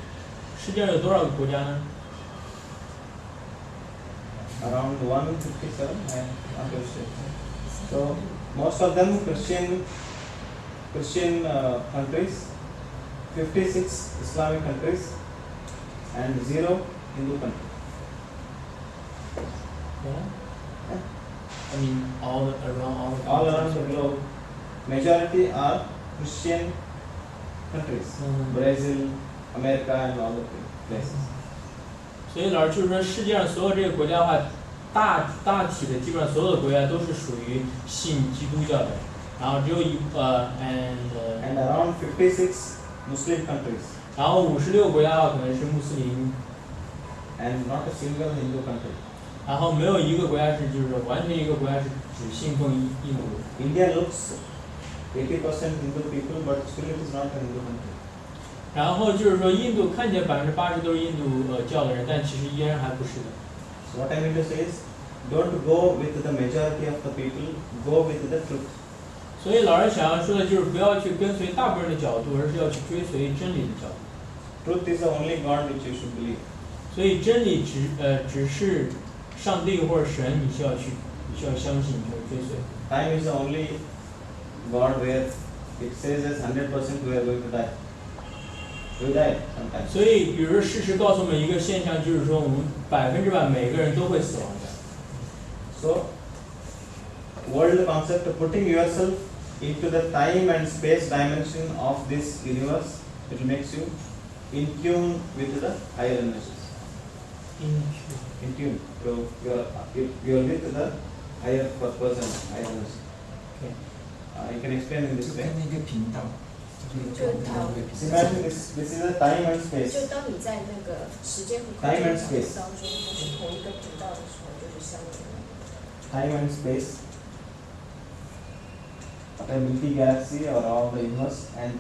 世界上有多少个国家呢？ Around 157, I am not very sure. So most of them Christian countries, 56 Islamic countries, and 0 Hindu countries. Yeah. I mean all around All around the globe, majority are Christian countries. Brazil, America, and all the places. 所以老师就是说，世界上所有这些国家的话，大体的基本上所有的国家都是属于信基督教的，然后只有And around 56 Muslim countries, 然后56个国家的话可能是穆斯林， and not a single Hindu country. 然后没有一个国家是就是说完全一个国家是只信奉印度。 India looks 80% Hindu people, but still it is not a Hindu country. 然后就是说，印度看起来80%都是印度教的人，但其实依然还不是的。 So what I mean to say is, don't go with the majority of the people, go with the truth. 所以老师想要说的就是不要去跟随大部分人的角度，而是要去追随真理的角度。Truth is the only God which you should believe. 所以真理只是上帝或者神，你需要相信，你需要追随。Time is the only God where it says as 100% we are going to die. We die sometimes. 所以，比如说事实告诉我们一个现象，就是说我们100%每个人都会死亡的。So, world concept of putting yourself into the time and space dimension of this universe, it makes you in tune with the higher energies. In tune. So you're with the higher person, higher energy. Okay. You can explain in 就 this 跟 way. 那个频道，就是跟那个频 So 道。 imagine this is the time and space. 就当你在那个时间和空 Time 间 and space. 当中都是同一个频道的时候，就是相连的。Time and space. A Milky Galaxy or around the universe, and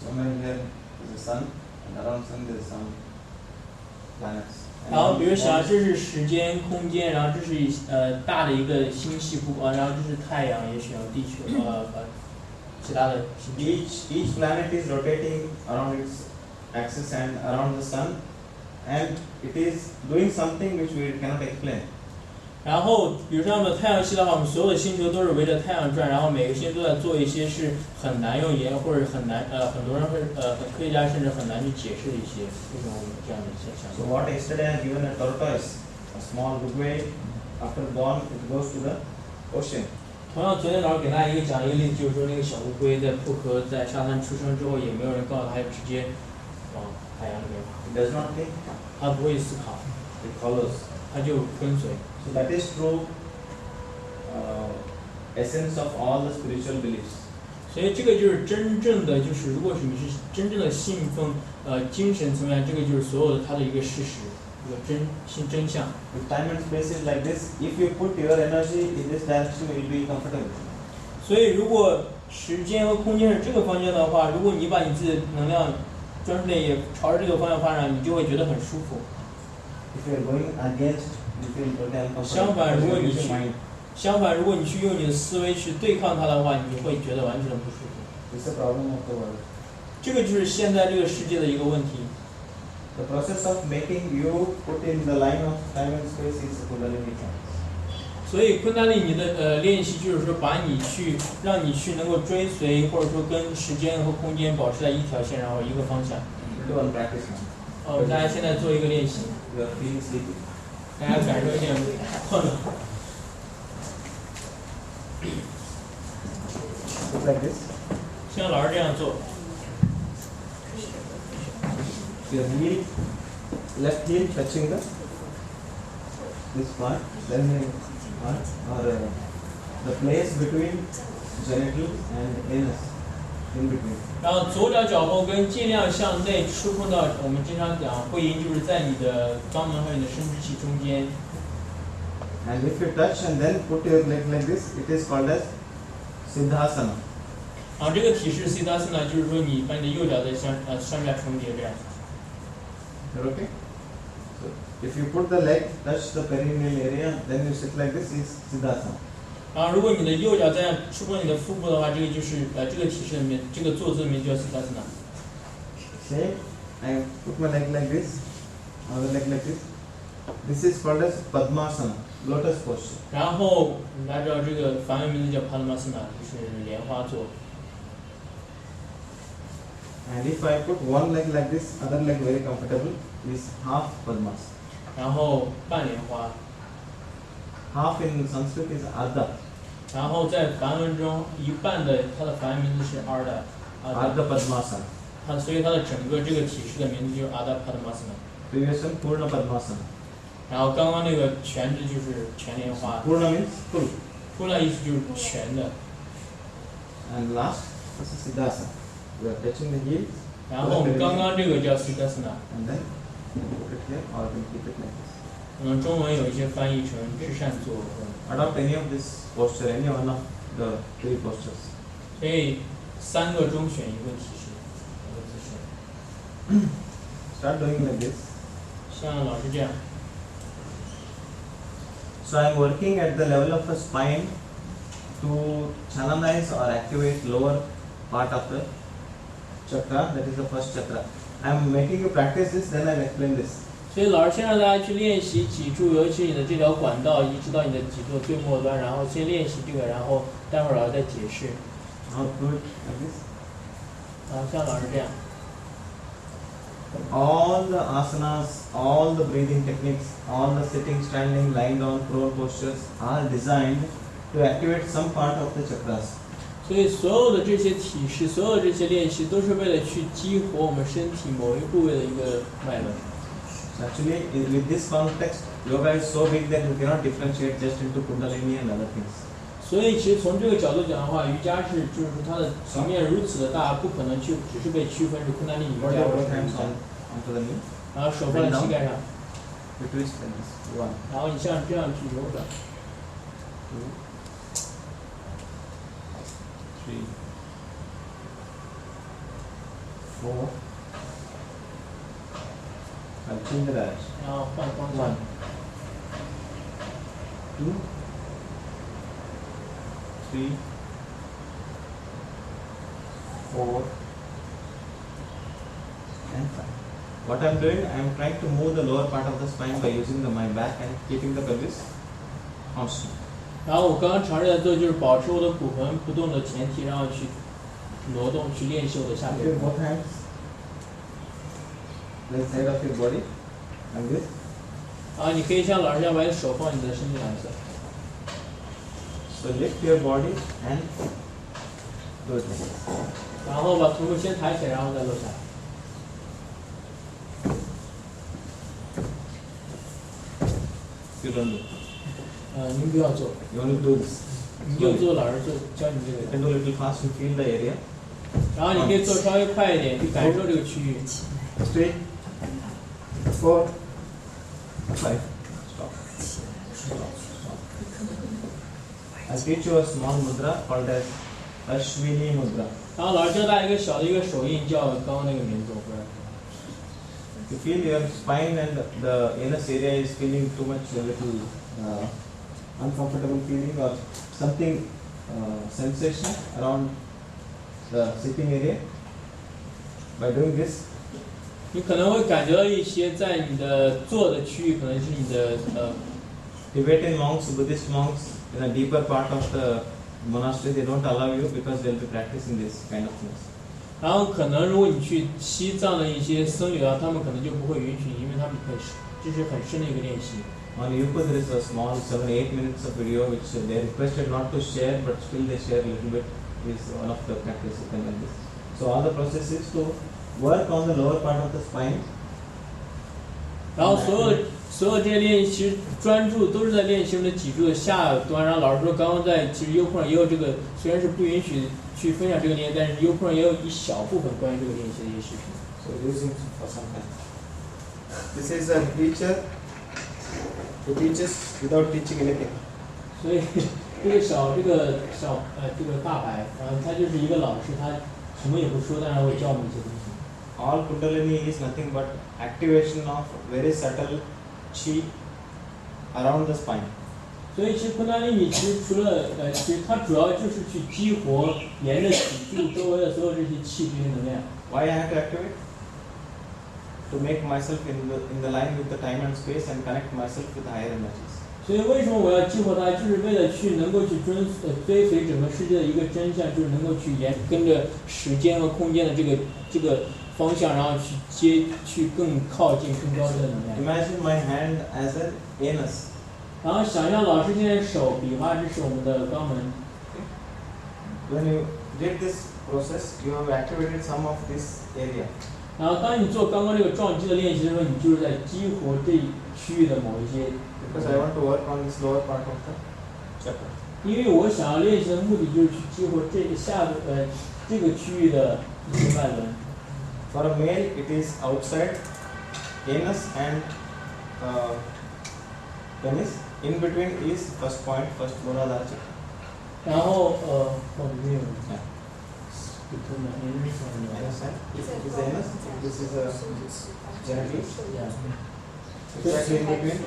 somewhere here is the sun, and around sun there is some planets. And 然后，比如 all 想， these- 这是时间、空间，然后这是大的一个星系布光，然后这是太阳，也许有地球，其他的星球。each planet is rotating around its axis and around the sun, and it is doing something which we cannot explain. 然后，比如说我们太阳系的话，我们所有的星球都是围着太阳转，然后每个星球都在做一些是很难用言或者很难很多人会科学家甚至很难去解释的一些为什么我们这样的现象。 So what yesterday I have given a tortoise, a small bouquet, after born it goes to the ocean. 同样，昨天老师给大家讲一个例子，就是说那个小乌龟在破壳在沙滩出生之后，也没有人告诉它，直接往海洋里面跑， It does not think, 它不会思考， it follows. 它就跟随。 So that is true essence of all the spiritual beliefs. 所以这个就是真正的，就是如果是你是真正的信奉精神层面，这个就是所有的它的一个事实，一个真相。 If time and space is like this, if you put your energy in this direction, you will be comfortable. 所以如果时间和空间是这个方向的话，如果你把你自己的能量专注力也朝着这个方向发展，你就会觉得很舒服。 If you are going against, you feel totally uncomfortable. 相反，如果 because 你 you use 去 your mind. 相反，如果你去用你的思维去对抗它的话，你会觉得完全的不舒服。 It's the problem of the world. 这个就是现在这个世界的一个问题。 The process of making you put in the line of time and space is Kundalini trance. 所以昆达利尼的练习就是说，让你去能够追随，或者说跟时间和空间保持在一条线，然后一个方向。 Do one practice now. 我们大家现在做一个练习， You are feeling sleepy. 大家感受一点困了。 Look like this. 像老师这样做， Your heel, left heel touching this part, then the place between genital and anus, in between. 然后左脚脚后跟尽量向内触碰到我们经常讲会阴，就是在你的肛门和你的生殖器中间。 And if you touch and then put your leg like this, it is called as Siddhasana. 然后这个体式 Siddhasana 就是说你把你的右脚在上下重叠这样。 You're okay? So if you put the leg, touch the perineal area, then you sit like this, is Siddhasana. 然后如果你的右脚这样触碰你的腹部的话，这个就是这个体式里面，这个坐姿里面叫 Siddhasana。 Same, I put my leg like this, other leg like this. This is called as Padmasana, lotus posture. 然后大家知道这个梵文名字叫 Padmasana，就是莲花座。 And if I put one leg like this, other leg very comfortable, is half Padmasana. 然后半莲花， Half in Sanskrit is Ardha. 然后在梵文中一半的它的梵文名字是 Ardha， Ardha Padmasana. 所以它的整个这个体式的名字就是 Ardha Padmasana。 Previous one Purna Padmasana. 然后刚刚那个全字就是全莲花， Purna means full. 出来意思就是全的。 And last, this is Siddhasana. We are touching the heels 然后我们刚刚这个叫 Siddhasana， and then you put it here or you keep it like this. 可能中文有一些翻译成至善坐。 Adopt any of this posture, any one of the three postures. 所以3个中选一个体式，一个姿势。 Start doing like this. 像老师这样， So I am working at the level of the spine to channelize or activate lower part of the chakra, that is the first chakra. I am making you practice this, then I will explain this. 所以老师先让大家去练习脊柱，尤其你的这条管道一直到你的脊柱最末端，然后先练习这个，然后待会儿老师再解释。How to do it like this? 像老师这样。All the asanas, all the breathing techniques, all the sitting, standing, lying down, prone postures are designed to activate some part of the chakras. 所以所有的这些体式，所有的这些练习，都是为了去激活我们身体某一部位的一个脉轮。So actually, with this context, yoga is so big that you cannot differentiate just into kundalini and other things. 所以其实从这个角度讲的话，瑜伽是就是说它的层面如此的大，不可能去只是被区分是昆达利尼瑜 Put 伽 your 或 both 者是瑜 hands 伽。 onto the knee. 然后手放在膝盖上， You twist like this. One, 然后你像这样去扭转。 two, three, four. I'll change the direction. 然后换方 One, 向。 two, three, four, and five. What I'm doing, I'm trying to move the lower part of the spine by using my back and keeping the pelvis constant. 然后我刚刚尝试在做，就是保持我的骨盆不动的前提，然后去挪动，去练习我的下 Keep 背 your 部。 both hands left side of your body, like this. 然后你可以像老师一样把你的手放你的身体两侧， So lift your body and do it like this. 然后把臀部先抬起来，然后再落下来。 You don't do. 您不要做， You only do this. 你就做老师做教你这 You 个 can。do a little fast, you feel the area. 然后你可以做稍微快一点，去感受这个区域。 Three, four, five. Stop. Stop. Stop. I'll teach you a small mudra called as Ashwini Mudra. 然后老师教大家一个小的一个手印，叫刚刚那个名字，我不知道。 You feel your spine and the anus area is feeling too much, a little uncomfortable feeling or something sensation around the sitting area. By doing this, 你可能会感觉到一些在你的坐的区域，可能是你的Tibetan monks, Buddhist monks, in a deeper part of the monastery, they don't allow you because they'll be practicing this kind of things. 然后可能如果你去西藏的一些僧侣啊，他们可能就不会允许，因为他们这是很深的一个练习。 On YouTube, there is a small 7-8 minutes of video which they requested not to share, but still they share a little bit. Is one of the practices you can like this. So all the process is to work on the lower part of the spine. 然后所有这些练习，其实专注都是在练习我们的脊柱的下端。然后老师说，刚刚在其实优酷上也有这个，虽然是不允许去分享这个练习，但是优酷上也有一小部分关于这个练习的一些视频。 So using for some time. This is a teacher who teaches without teaching anything. 所以这个大白，然后他就是一个老师，他什么也不说，但是会教我们一些东西。 All Kundalini is nothing but activation of very subtle chi around the spine. 所以其实昆达利尼其实除了其实它主要就是去激活沿着脊柱周围的所有这些气这些能量。 Why I have to activate? To make myself in the line with the time and space and connect myself with higher energies. 所以为什么我要激活它？就是为了去能够去追随整个世界的一个真相，就是能够去跟着时间和空间的这个方向，然后去更靠近更高的能量。 Imagine my hand as an anus. 然后想象老师现在手比划，这是我们的肛门。 When you did this process, you have activated some of this area. 然后当你做刚刚这个撞击的练习的时候，你就是在激活这区域的某一些。 Because I want to work on this lower part of the chakra. 因为我想要练习的目的就是去激活这个区域的一些脉轮。 For a male, it is outside anus and penis. In between is first point, first Muladhara chakra. 然后我没有。 Yeah. between the anus and the Understand? This is anus. This is a genitals. yeah. Exactly in between.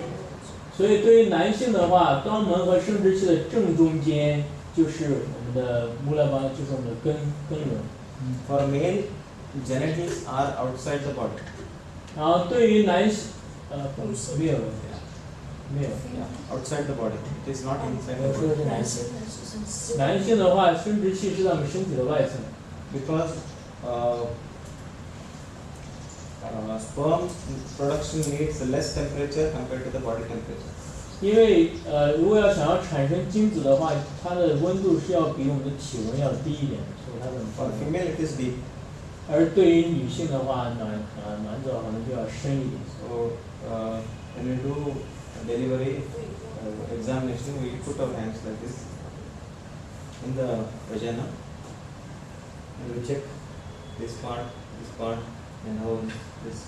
所以对于男性的话，肛门和生殖器的正中间就是我们的穆勒邦，就是我们的根轮。For male, genitals are outside the body. 然后对于男性，女性没有问题啊，没有。Yeah, outside the body. It is not inside 我 the 说 body. 的是男男性。性呢是生殖男性的话，生殖器是在我们身体的外层。Because sperm production needs less temperature compared to the body temperature. 因为如果想要产生精子的话，它的温度是要比我们的体温要低一点的，所以它 For 的。 female, it is deep. 而对于女性的话，卵子可能就要深一点。So when we do delivery examination, we put our hands like this in the vagina, and we check this part, and how this.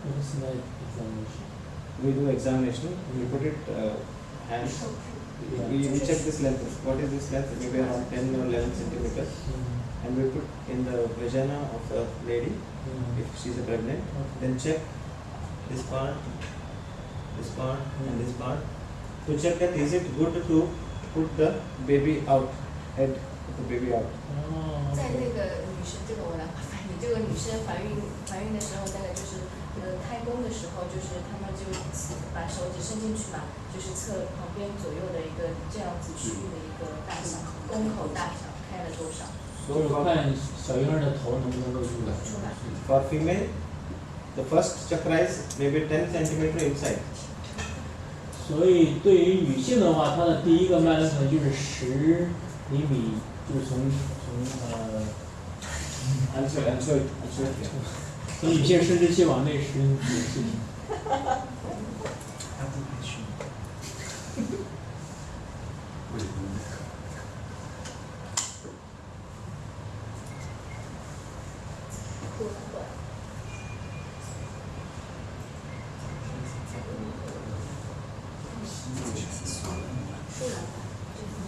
It's not examination. We do examination. We put it hands. We check this length. What is this length? Maybe around 10 or 11 centimeters. And we put in the vagina of the lady if she is pregnant. Then check this part, and this part to check that is it good to put the baby out, head of the baby out. 在那个女生，这个我来反映，这个女生怀孕的时候，大概就是胎宫的时候，就是他们就把手指伸进去嘛，就是测旁边左右的一个这样子区域的一个大小，宫口大小开了多少。就是看小婴儿的头能不能露出来。For female, the first chakra is maybe 10 centimeter inside. 所以对于女性的话，她的第一个脉轮可能就是10厘米，就是从I'll show it.从女性生殖器往内10厘米。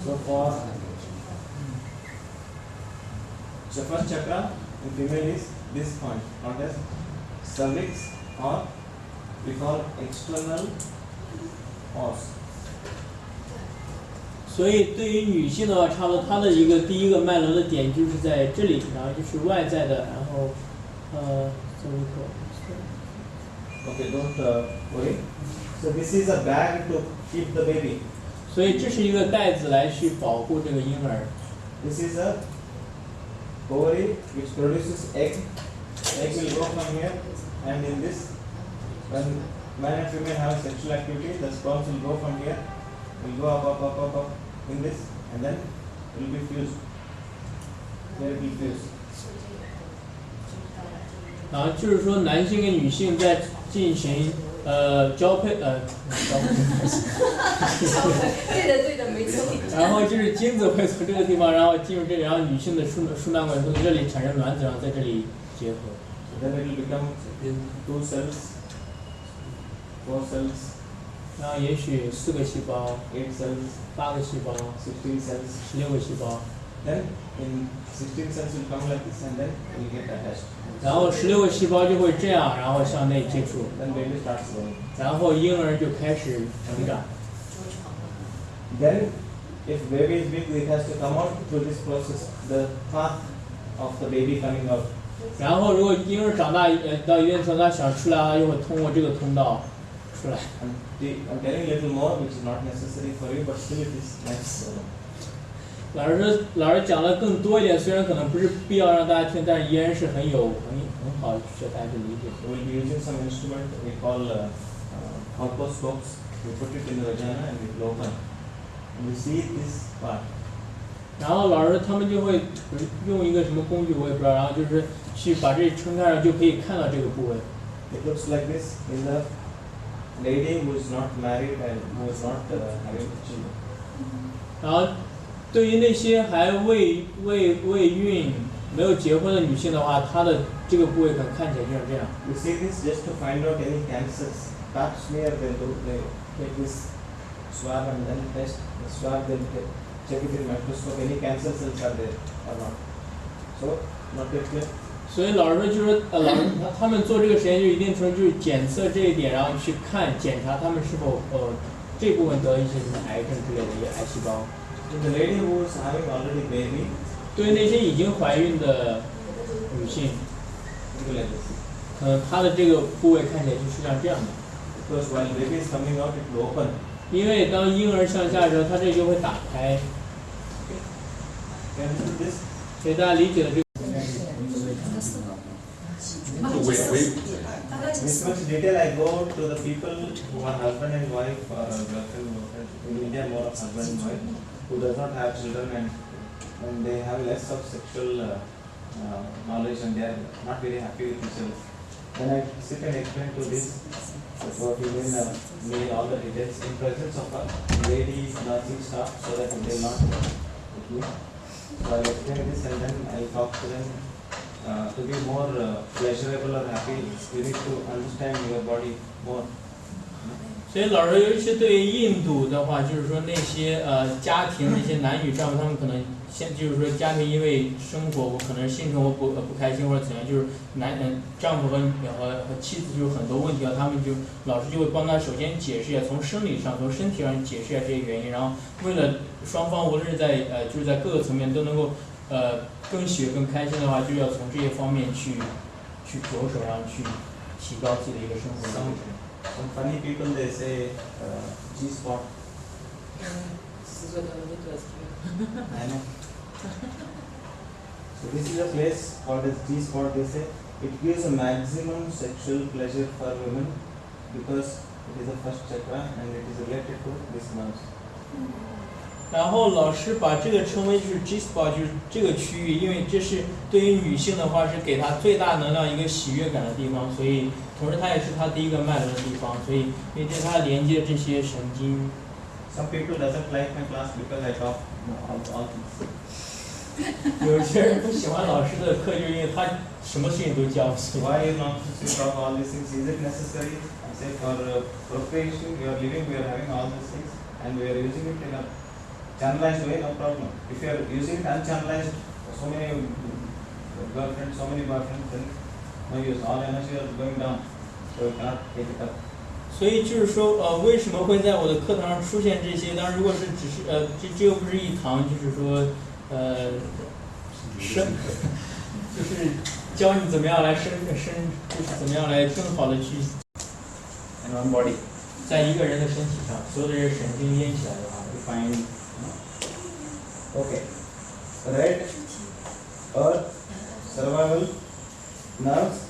So for the first chakra in female is this point, not as cervix or we call external os. 所以对于女性的话，差不多她的第一个脉轮的点就是在这里，然后就是外在的，然后Okay, don't worry. So this is a bag to keep the baby. 所以这是一个袋子来去保护这个婴儿。This is a ovary which produces egg. Egg will go from here, and in this, when man and female have sexual activity, the sperms will go from here, will go up in this, and then it will be fused. There it will fuse. 然后就是说，男性跟女性在进行交配对的，没错。然后就是精子会从这个地方，然后进入这里，然后女性的输卵管从这里产生卵子，然后在这里结合。So then it will become in 2 cells, 4 cells, 然后也许4个细胞、 8 cells, 8个细胞、 16 cells. 16个细胞， Then in 16 cells will come like this, and then it will get attached. 然后16个细胞就会这样，然后向内接触， Then baby starts growing. 然后婴儿就开始成长。 Then, if baby is big, it has to come out through this process, the path of the baby coming out. 然后如果婴儿长大到一定程度，他想出来，他就会通过这个通道出来。I'm telling a little more, which is not necessary for you, but still it is nice. 老师讲的更多一点，虽然可能不是必要让大家听，但是依然是很好需要大家去理解。We will be using some instrument we call colposcopes. We put it in the vagina and it will open. And we see this part. 然后老师他们就会用一个什么工具我也不知道，然后就是去把这撑开了，就可以看到这个部位。 It looks like this in the lady who is not married and who is not having children. 然后对于那些还未孕没有结婚的女性的话，她的这个部位可能看起来就像这样。 We see this just to find out any cancers. Pap smear they take this swab and then test the swab. They check it in microscope. Any cancer cells are there or not. So not yet clear. 所以老师说就是老师他们做这个实验就一定程度就是检测这一点，然后去检查他们是否这部分得一些什么癌症之类的一些癌细胞。The lady who is having already baby, 对于那些已经怀孕的女性， it will like this. 她的这个部位看起来就是像这样的， Because while baby is coming out, it will open. 因为当婴儿向下的时候，它这就会打开， Can you see this? 所以大家理解了这个。 This much detail I go to the people who are husband and wife or girlfriend boyfriend. In India, more of husband and wife who does not have children and they have less of sexual knowledge and they are not very happy with each other. Then I sit and explain to this for female male all the details in presence of a lady nursing staff so that they will not okay. So I explain this and then I talk to them. To be more pleasurable or happy, you need to understand your body more. 所以老师，尤其对于印度的话，就是说那些家庭那些男女丈夫，他们可能就是说家庭因为生活我可能性生活不开心或者怎样，就是丈夫和妻子就有很多问题啊，他们就老师就会帮他首先解释一下，从生理上从身体上解释一下这些原因，然后为了双方无论是在就是在各个层面都能够更喜悦更开心的话，就要从这些方面去着手，然后去提高自己的一个生活质量。 Some funny people they say G spot. I know. So this is a place called as G spot. They say it gives a maximum sexual pleasure for women because it is the first chakra and it is related to this nerves. 然后老师把这个称为就是 G spot， 就是这个区域，因为这是对于女性的话是给她最大能量一个喜悦感的地方，所以同时它也是她第一个脉轮的地方，所以因为这是它连接这些神经。Some people doesn't like my class because I talk all things. 有些人不喜欢老师的课，就是因为他什么事情都教。 Why not to talk all these things? Is it necessary? I say for procreation, we are living, we are having all these things, and we are using it in a channelized way, no problem. If you are using it unchannelized, so many girlfriends, so many boyfriends, then no use. All energy is going down, so you cannot take it up. 所以就是说，为什么会在我的课堂上出现这些？当然，如果是只是这又不是一堂，就是说，就是教你怎么样来就是怎么样来更好的去 And one body. 在一个人的身体上，所有的人神经连起来的话， We find. Okay. Red, earth, survival, nerves.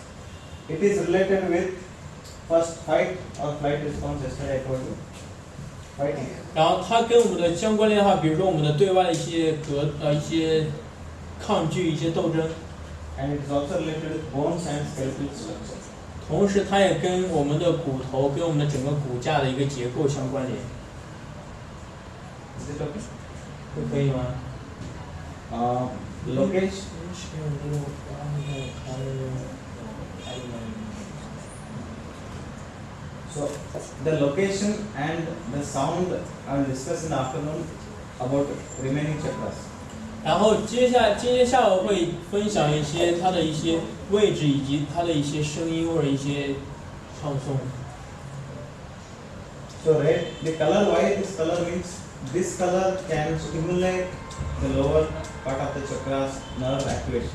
It is related with first fight or flight response. Yesterday I told you. Fighting. 然后它跟我们的相关联的话，比如说我们的对外的一些一些抗拒、一些斗争， And it is also related with bones and skeletal structure. 同时它也跟我们的骨头、跟我们的整个骨架的一个结构相关联， Is it okay? 这可以吗？ Location. So the location and the sound I will discuss in the afternoon about remaining chakras. 然后今天下午会分享一些它的一些位置以及它的一些声音或者一些唱诵。 So red, the color why this color means this color can stimulate the lower part of the chakras nerve activation.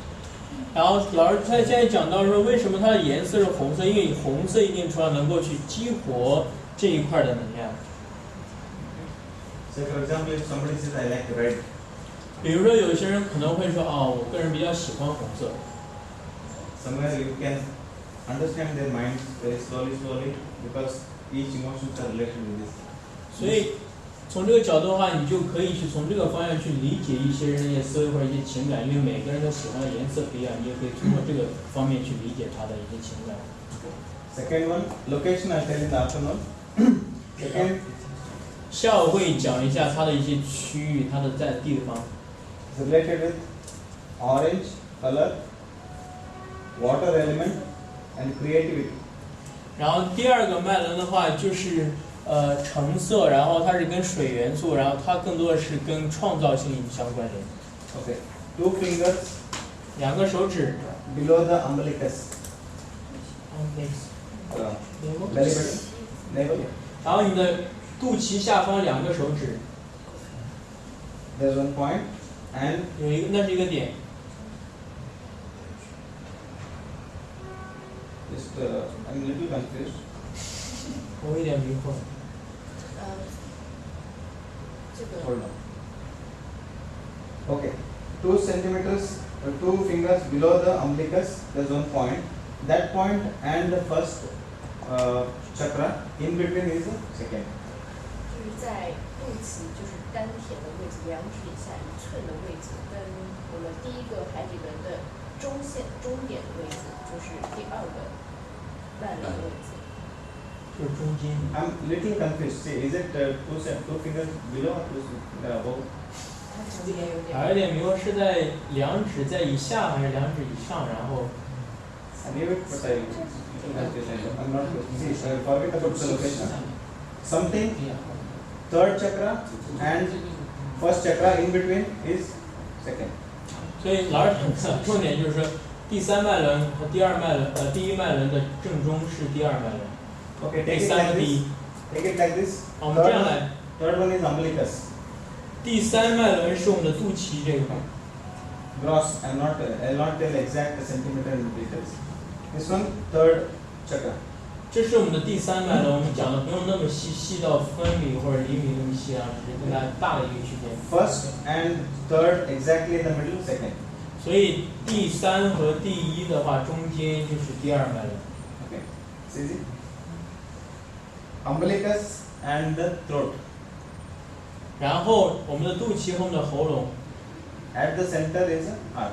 然后老师他现在讲到说，为什么它的颜色是红色？因为红色一定程度上能够去激活这一块的能量。 So for example, if somebody says I like red, 比如说有些人可能会说，哦，我个人比较喜欢红色。 somewhere you can understand their minds very slowly because each emotions are related with this. 所以从这个角度的话，你就可以去从这个方向去理解一些人的一些思维或者一些情感，因为每个人都喜欢的颜色不一样，你也可以通过这个方面去理解他的一些情感。 Second one, location I'll tell in the afternoon. Second, 下午会讲一下它的一些区域，它的在地方。 is related with orange color, water element, and creativity. 然后第二个脉轮的话就是橙色，然后它是跟水元素，然后它更多的是跟创造性相关联。 Okay. 2 fingers 两个手指， below the umbilicus. Belly button, navel. 然后你的肚脐下方两个手指， there's one point, and 那是一个点。 just I'm a little confused. 我有点迷惑。这个 Hold on. Okay, 2 centimeters, 2 fingers below the umbilicus. There's one point. That point and the first chakra in between is the second. 就是在肚脐，就是丹田的位置，2指以下1寸的位置，跟我们第一个海底轮的中点的位置，就是第2个脉轮的位置。就是中间。 I'm little confused. See, is it 2 fingers below or 2 above? 它中间有点。还有点迷惑，是在2指在以下还是2指以上？然后 I knew it, but I'm not. See, forget about the location. Something, third chakra and first chakra in between is second. 所以老师讲的重点就是说，第3脉轮和第1脉轮的正中是第2脉轮。 Okay, 第 take it 3 like 和第 this. 1。 Take it like this. 好，我们这样来， Third one is umbilicus. 第3脉轮是我们的肚脐这一块。 Gross. I'll not tell exact centimeter in meters. This one, third chakra. 这是我们的第3脉轮，我们讲的不用那么细到分米或者厘米那么细啊，只是更加大的一个区间。 First and third exactly in the middle, second. 所以第3和第1的话，中间就是第2脉轮。 Okay. It's easy. Umbilicus and the throat. 然后我们的肚脐和我们的喉咙， At the center is a heart.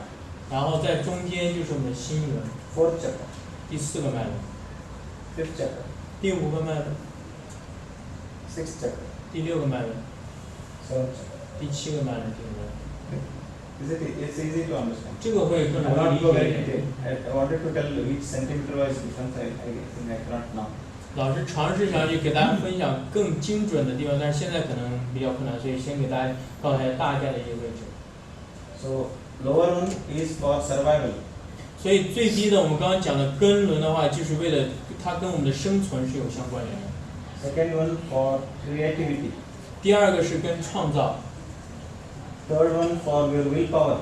然后在中间就是我们的心轮， Fourth chakra. 第4个脉轮， Fifth chakra. 第5个脉轮， Sixth chakra. 第6个脉轮， Seventh chakra. 第7个脉轮，第5个。 It's easy to understand. 这个会更 I 容 will 易 not go 理 very 解一点。 detailed. I wanted to tell each centimeter wise difference. I think I cannot now. 老师尝试想去给大家分享更精准的地方，但是现在可能比较困难，所以先给大家告诉大家大概的一个位置。 So lower one is for survival. 所以最低的我们刚刚讲的根轮的话，就是为了它跟我们的生存是有相关联的。 Second one for creativity. 第2个是跟创造， Third one for your willpower.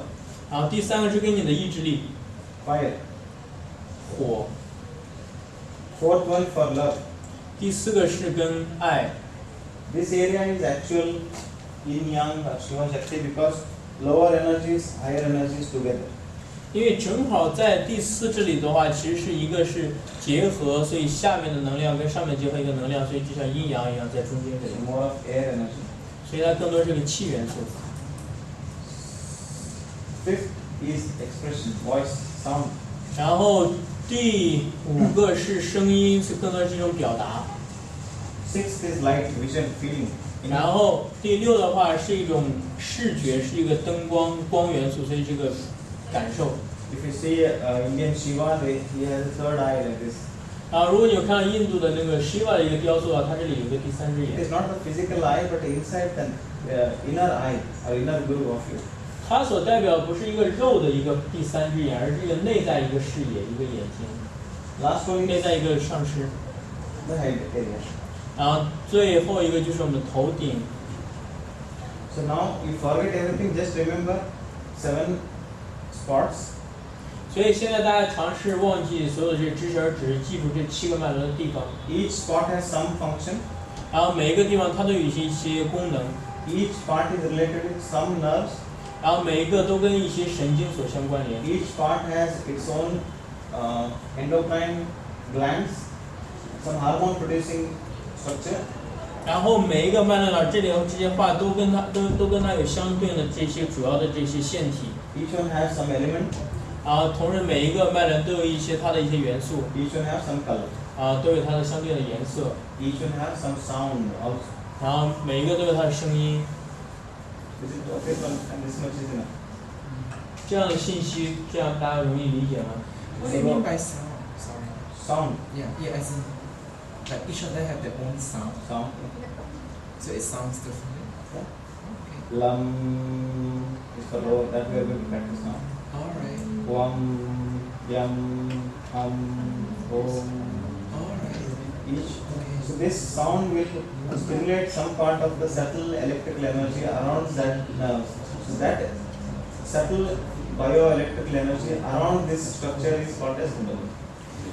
然后第3个是跟你的意志力， Fire. 火。 Fourth one for love. 第4个是跟爱。 This area is actual yin yang or Shiva Shakti because lower energies, higher energies together. 因为正好在第4这里的话，其实是一个是结合，所以下面的能量跟上面结合一个能量，所以就像阴阳一样在中间这里 So，more of air energy. 所以它更多是个气元素。 Fifth is expression, voice, sound. 然后第5个是声音，是更多是一种表达。 Sixth is light, vision, feeling. 然后第6的话是一种视觉，是一个灯光元素，所以这个感受。 If you see Indian Shiva, he has a third eye like this. 然后如果你有看到印度的那个 Shiva 的一个雕塑啊，它这里有个第3只 It 眼， is not the physical eye, but inside the inner eye or inner guru of you. 它所代表不是一个肉的一个第3只眼，而是一个内在一个视野，一个眼睛， Last one 内 is 在一个上师。 the head area. 然后最后一个就是我们的头顶。 So now you forget everything, just remember 7 spots. 所以现在大家尝试忘记所有的这些知识，而只是记住这7个脉轮的地方。 Each spot has some function. 然后每一个地方它都有一些功能， Each part is related with some nerves. 然后每一个都跟一些神经所相关联。 Each part has its own endocrine glands, some hormone producing structure. 然后每一个脉轮老师这里这些话都跟它有相对应的这些主要的这些腺体。 Each one has some element. 然后同时每一个脉轮都有一些它的一些元素， Each one has some color. 都有它的相对应的颜色。 Each one has some sound also. 然后每一个都有它的声音。 This is okay, and this much is enough. 这样的信息，这样大家容易理解吗？ What do you mean by sound? Sorry. Sound. Yeah, as in, like each of them have their own sound, Sound. so it sounds different. Okay. Lam is for low. That we are going to practice now. Alright. Wam, yam, hum, om. Alright. Each. Okay. So So this sound will stimulate some part of the subtle electrical energy around that nerve. So that subtle bioelectrical energy around this structure is called as symbol.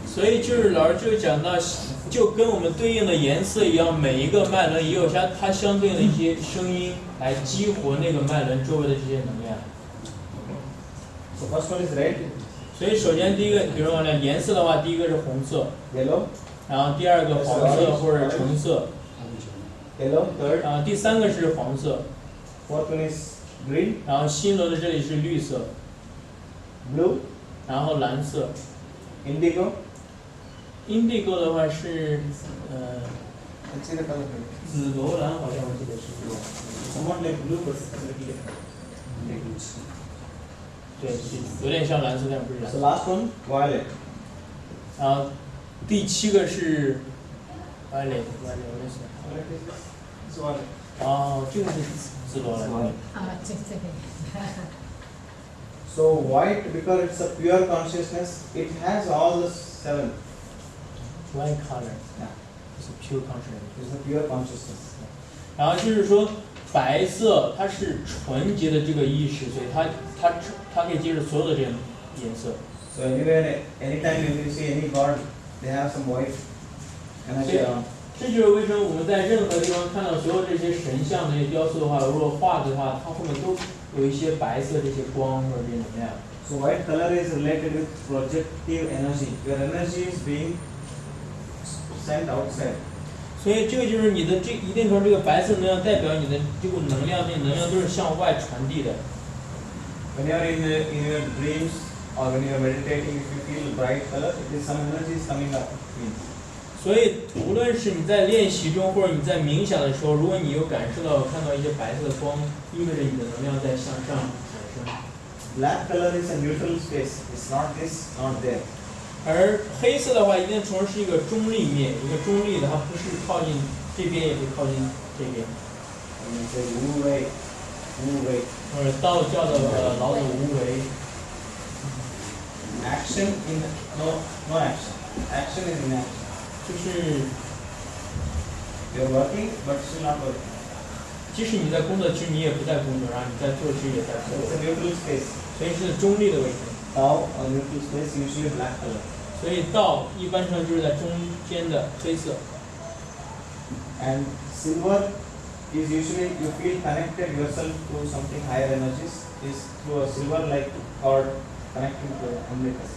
所以就是老师就讲到，就跟我们对应的颜色一样，每一个脉轮也有它相对应的一些声音来激活那个脉轮周围的这些能量。So first one is red, 所以首先第一个，比如说颜色的话，第一个是红色， yellow, 然后第二个黄色或者橙色， yellow, third, 然后第三个是黄色， fourth one is green, 然后心轮的这里是绿色， blue, 然后蓝色。 indigo. indigo 的话是Let's see the color. 紫罗兰，好像我记得是。 Somewhat like blue, but it's a little indigo. 对，是有点像蓝色，但不是蓝 So 色。 last one, violet. 然后第7个是 violet，我在想。 Violet is violet. 哦，这个是紫罗兰。啊，这个。 So white, because it's a pure consciousness, it has all the 7. White color Yeah, is a pure consciousness。 it's a pure consciousness. 然后就是说，白色它是纯洁的这个意识，所以它可以接受所有的这种颜色。 So anywhere, anytime you see any god, they have some white energy around. 这就是为什么我们在任何地方看到所有这些神像这些雕塑的话，如果画的话，它后面都有一些白色这些光或者这些能量。 So white color is related with projective energy. Your energy is being sent outside. 所以这个就是你的这一定程度这个白色能量代表你的这股能量，这能量都是向外传递的。 When you are in your dreams or when you are meditating, if you feel bright color, it is some energy is coming up. 所以无论是你在练习中，或者你在冥想的时候，如果你有感受到看到一些白色的光，意味着你的能量在向上产生。 Black color is a neutral space. It's not this, not there. 而黑色的话，一定程度是一个中立面，一个中立的，它不是靠近这边，也不靠近这边。 And you say Wu Wei, Wu Wei. 或者道教的老子无为， Action in no action. Action is inaction. 就是 You are working, but still not working. 即使你在工作，其实你也不在工作，然后你在做，其实也在 So 做， it's a neutral space. 所以是中立的位置。 Tao, a neutral space, usually black color. 所以道一般上就是在中间的黑色。 And silver is usually you feel connected yourself to something higher energies is through a silver like cord connecting to umbilicus.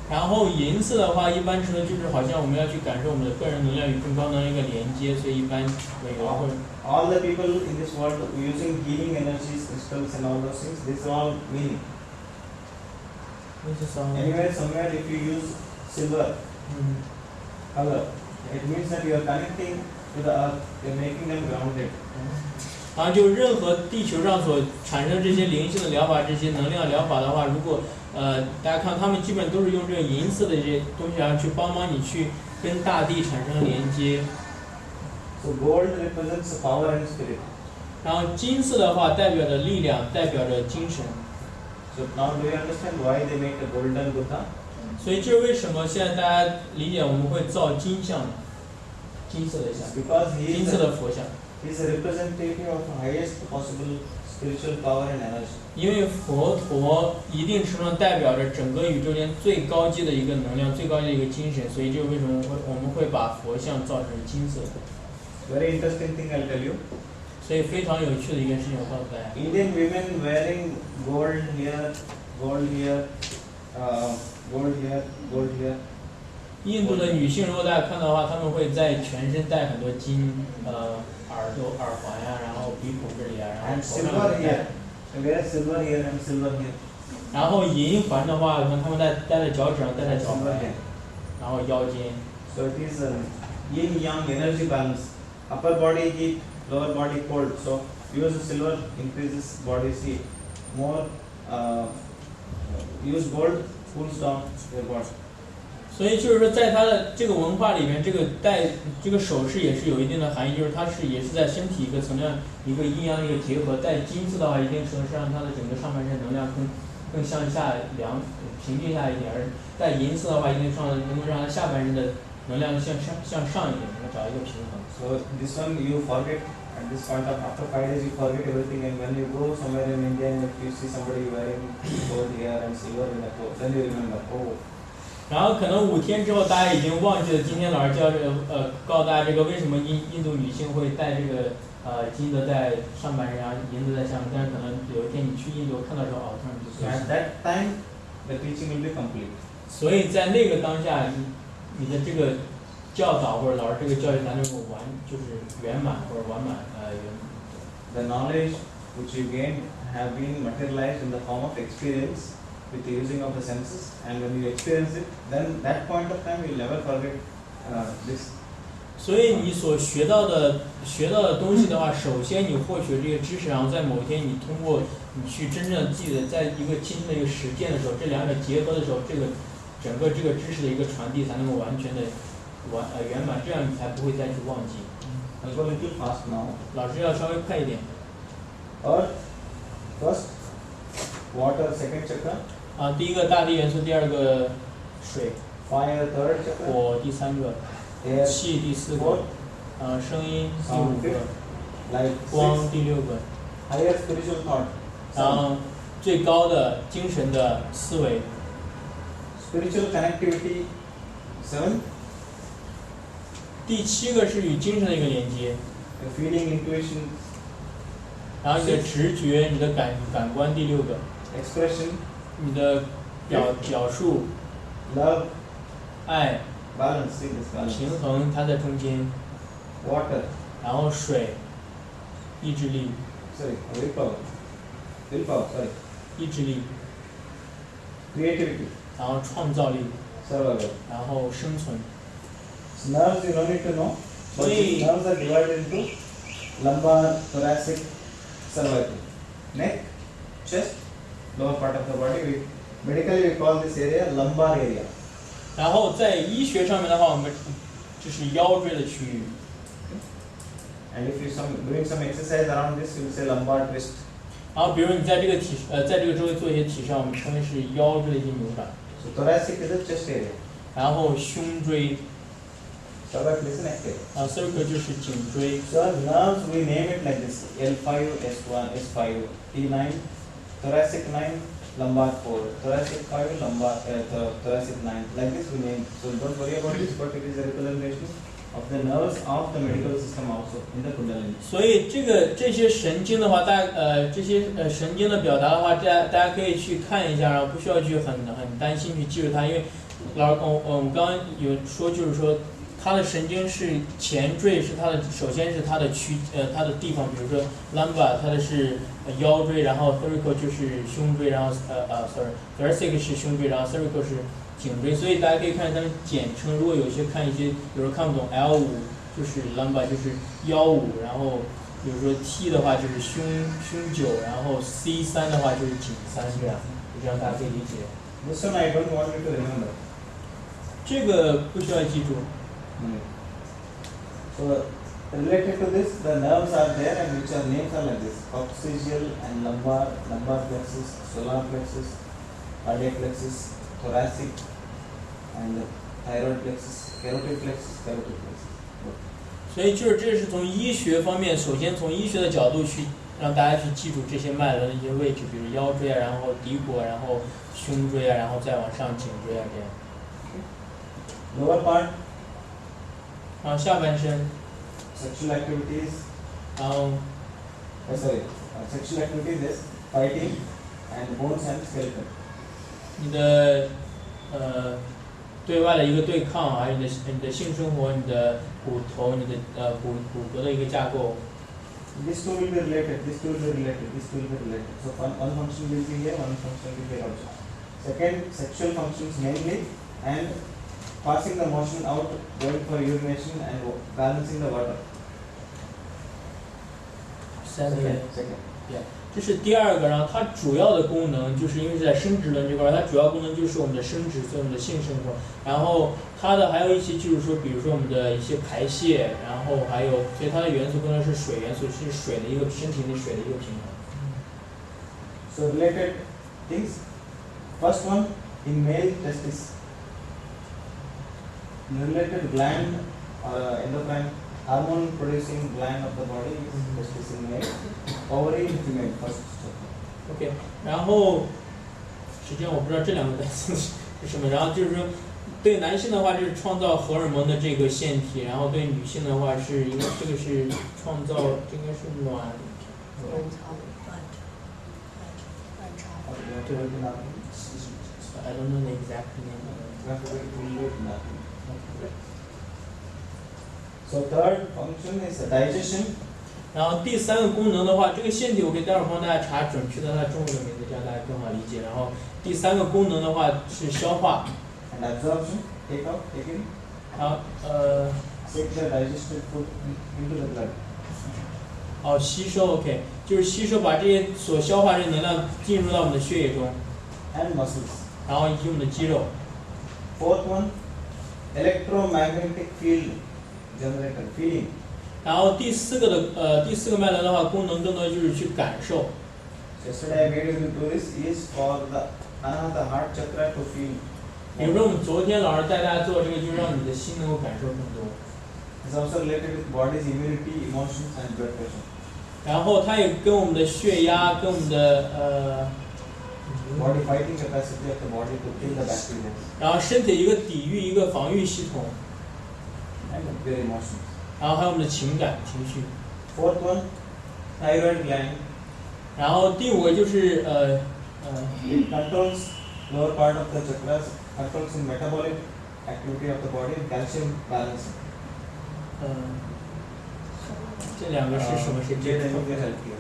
然后银色的话，一般程度就是好像我们要去感受我们的个人能量与更高能量一个连接，所以一般每个人会。 All the people in this world using healing energies, crystals and all those things, this is all meaning. Anywhere, somewhere, if you use silver color, it means that you are connecting to the earth, you are making them grounded. 然后就任何地球上所产生这些灵性的疗法、这些能量疗法的话，如果大家看，他们基本都是用这个银色的这些东西啊，去帮忙你去跟大地产生连接。 So gold represents power and spirit. 然后金色的话代表着力量，代表着精神。 So now do you understand why they make a golden Buddha? 所以这是为什么现在大家理解我们会造金像，金色的像， Because he 金 is 色 a, 的佛像。 he is a representative of the highest possible spiritual power and energy. 因为佛陀一定程度上代表着整个宇宙间最高级的一个能量，最高级的一个精神，所以这是为什么我们会把佛像造成金色的。 Very interesting thing I'll tell you. 所以非常有趣的一件事情，我告诉大家。 Indian women wearing gold here, gold here, gold here, gold here. 印度的女性，如果大家看到的话，她们会在全身戴很多金，耳朵、耳环呀，然后鼻孔这里啊，然后 And 头上 silver 戴 here. So wear silver here and silver here. 然后银环的话，可能她们戴在脚趾上，戴在脚 Silver 踝 here.，然后腰间。 So it is a yin yang energy balance. Upper body heat, lower body cold. So use silver increases body heat. More use gold cools down your body. 所以就是说，在它的这个文化里面，这个戴这个首饰也是有一定的含义，就是它也是在身体一个层面一个阴阳的一个结合。戴金色的话，一定程度上让它的整个上半身能量更向下平静下一点，而戴银色的话，一定程度上能够让它下半身的能量向上一点，能够找一个平衡。 So this one you forget at this point of after 5 days you forget everything, and when you go somewhere in India and if you see somebody wearing gold here and silver in the clothes, then you remember, oh. 然后可能5天之后，大家已经忘记了今天老师教告诉大家这个为什么印度女性会戴这个金的在上半身，然后银的在下面，但是可能有一天你去印度看到之后，哦，突然就 So at that time the teaching will be complete. 所以在那个当下，你的这个教导或者老师这个教育才能够就是圆满或者完满The knowledge which you gain have been materialized in the form of experience with the using of the senses, and when you experience it, then that point of time you'll never forget this. 所以你所学到的东西的话，首先你获取这个知识，然后在某一天你通过你去真正记得，在一个亲身的一个实践的时候，这两者结合的时候，这个整个这个知识的一个传递才能够完全的圆满，这样你才不会再去忘记。I'll go a little fast now. 老师要稍微快一点。Earth first, water second chakra, 第一个大地元素，第二个水， fire third chakra, 火第三个， air 气第四个 fourth,，声音第五个， light 光 sixth, 第六个， higher spiritual thought, 然 seven, 后最高的精神的思维， spiritual connectivity 7, 第7个是与精神的一个连接， the feeling intuition 然后你的直觉、你的感官第6个， expression, 你的表述、 love, 爱、 balance, see this balance, 平衡，它在中间， water, 然后水、意志力、 sorry, willpower, sorry, 意志力， creativity, 然后创造力， survival. 然后生存。 So nerves you no need to know, but 所以 these nerves are divided into lumbar, thoracic, cervical, neck, chest, lower part of the body. Medically we call this area lumbar area. 然后在医学上面的话，我们这是腰椎的区域。 And if you doing some exercise around this, you will say lumbar twist. 然后比如你在这个在这个周围做一些体式，我们称为是腰椎的一些扭转。 So thoracic is the chest area. 然后胸椎， Cervical is the neck area. cervical 就是颈椎。 So nerves we name it like this: L5, S1, S5, T9, thoracic 9, lumbar 4, thoracic 5, lumbar thoracic 9. Like this we name. So don't worry about this, but it is a representation of the nerves of the medical system also in the Kundalini. 所以这些神经的话，这些神经的表达的话，大家可以去看一下，然后不需要去很担心去记住它，因为我们刚刚有说，就是说它的神经是前椎是它的，首先是它的它的地方，比如说 lumbar 它的是腰椎，然后 cervical 就是胸椎，然后thoracic 是胸椎，然后 cervical 是颈椎，所以大家可以看他们简称。如果有些看一些，有时候看不懂 L5 就是 lumbar 就是腰5，然后比如说 T 的话就是胸9，然后 C3的话就是颈3，这样，这样大家可以理解。 This one I don't want you to remember. 这个不需要记住。So related to this, the nerves are there and which are names are like this: coccygeal and lumbar plexus, solar plexus, cardiac plexus, thoracic, and thyroid plexus, carotid plexus. 所以这是从医学方面，首先从医学的角度去让大家去记住这些脉轮的一些位置，比如腰椎啊，然后骶骨，然后胸椎啊，然后再往上颈椎啊这样。 Lower part, 然后下半身， sexual activities. 然后 Sexual activities is fighting and bones and skeleton. 你的对外的一个对抗，还有你的性生活，你的骨头，你的骨骼的一个架构。 These two will be related. These two will be related. These two will be related. So one function will be here, one function will be here also. Second, sexual functions mainly, and passing the motion out, going for urination and balancing the water. Second. 这是第2个，然后它主要的功能就是因为是在生殖轮这块，它主要功能就是我们的生殖，所以我们的性生活。然后它的还有一些就是说，比如说我们的一些排泄，然后还有，所以它的元素功能是水元素，是水的一个身体里水的一个平衡。So related things. First one, in male testis. related gland or endocrine hormone producing gland of the body is testis in male, ovary in female. First chakra. OK， 然后实际上我不知道这两个单词是什么。然后就是说，对男性的话就是创造荷尔蒙的这个腺体，然后对女性的话是应该这个是创造，这应该是卵卵巢。 Okay, you have to wait in that. I don't know the exact name. You have to wait in that. So third function is digestion. 然后第三个功能的话，这个腺体我可以待会儿帮大家查准确的它中文的名字，这样大家更好理解。然后第三个功能的话是消化， And absorption, take out, take in, 然后take the digested food into the blood. 吸收 OK， 就是吸收把这些所消化这些能量进入到我们的血液中， And muscles. 然后以及我们的肌肉。 Fourth one, electromagnetic field generator, feeling. 然后第四个脉轮的话，功能更多就是去感受。 Yesterday I made you do this is for the another heart chakra to feel. 比如说我们昨天老师带大家做这个，就是让你的心能够感受更多。 It's also related with body's immunity, emotions and blood pressure. 然后它也跟我们的血压，跟我们的Body fighting capacity of the body to kill the bacteria 然后身体一个抵御一个防御系统， and their emotions. 然后还有我们的情感情绪。 Fourth one, thyroid gland. 然后第五个就是It controls lower part of the chakras, controls in metabolic activity of the body and calcium balancing. 这两个是什么？是 Get and get help here.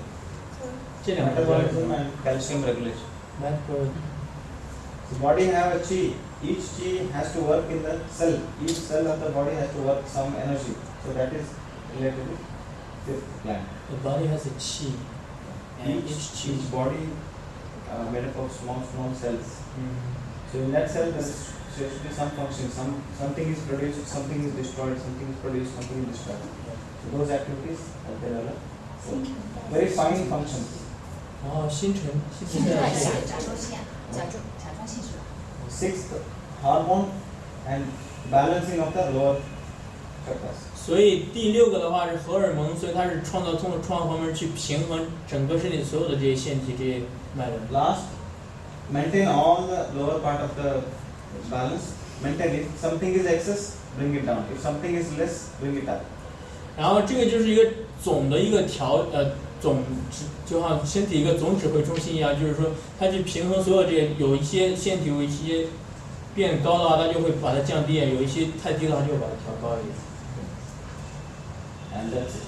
这两个 Metabolism and calcium regulation. The body have a chi. Each chi has to work in the cell. Each cell of the body has to work some energy. So that is related to fifth gland. The body has a chi, and Each body made up of small cells. So in that cell there should be some function. Something is produced, something is destroyed, something is produced, something is destroyed. So those activities are developed. So very fine functions. 然后新陈代谢。甲状腺是吧？ Sixth, hormone and balancing of the lower chakras. 所以第六个的话是荷尔蒙，所以它是通过创造荷尔蒙去平衡整个身体所有的这些腺体、这些脉轮。 Last, maintain all the lower part of the balance. Maintain it. Something is excess, bring it down. If something is less, bring it up. 然后这个就是一个总的一个就像身体一个总指挥中心一样，就是说它去平衡所有这些，有一些腺体有一些变高的话，它就会把它降低；有一些太低的话，就会把它调高一点。 And that's it.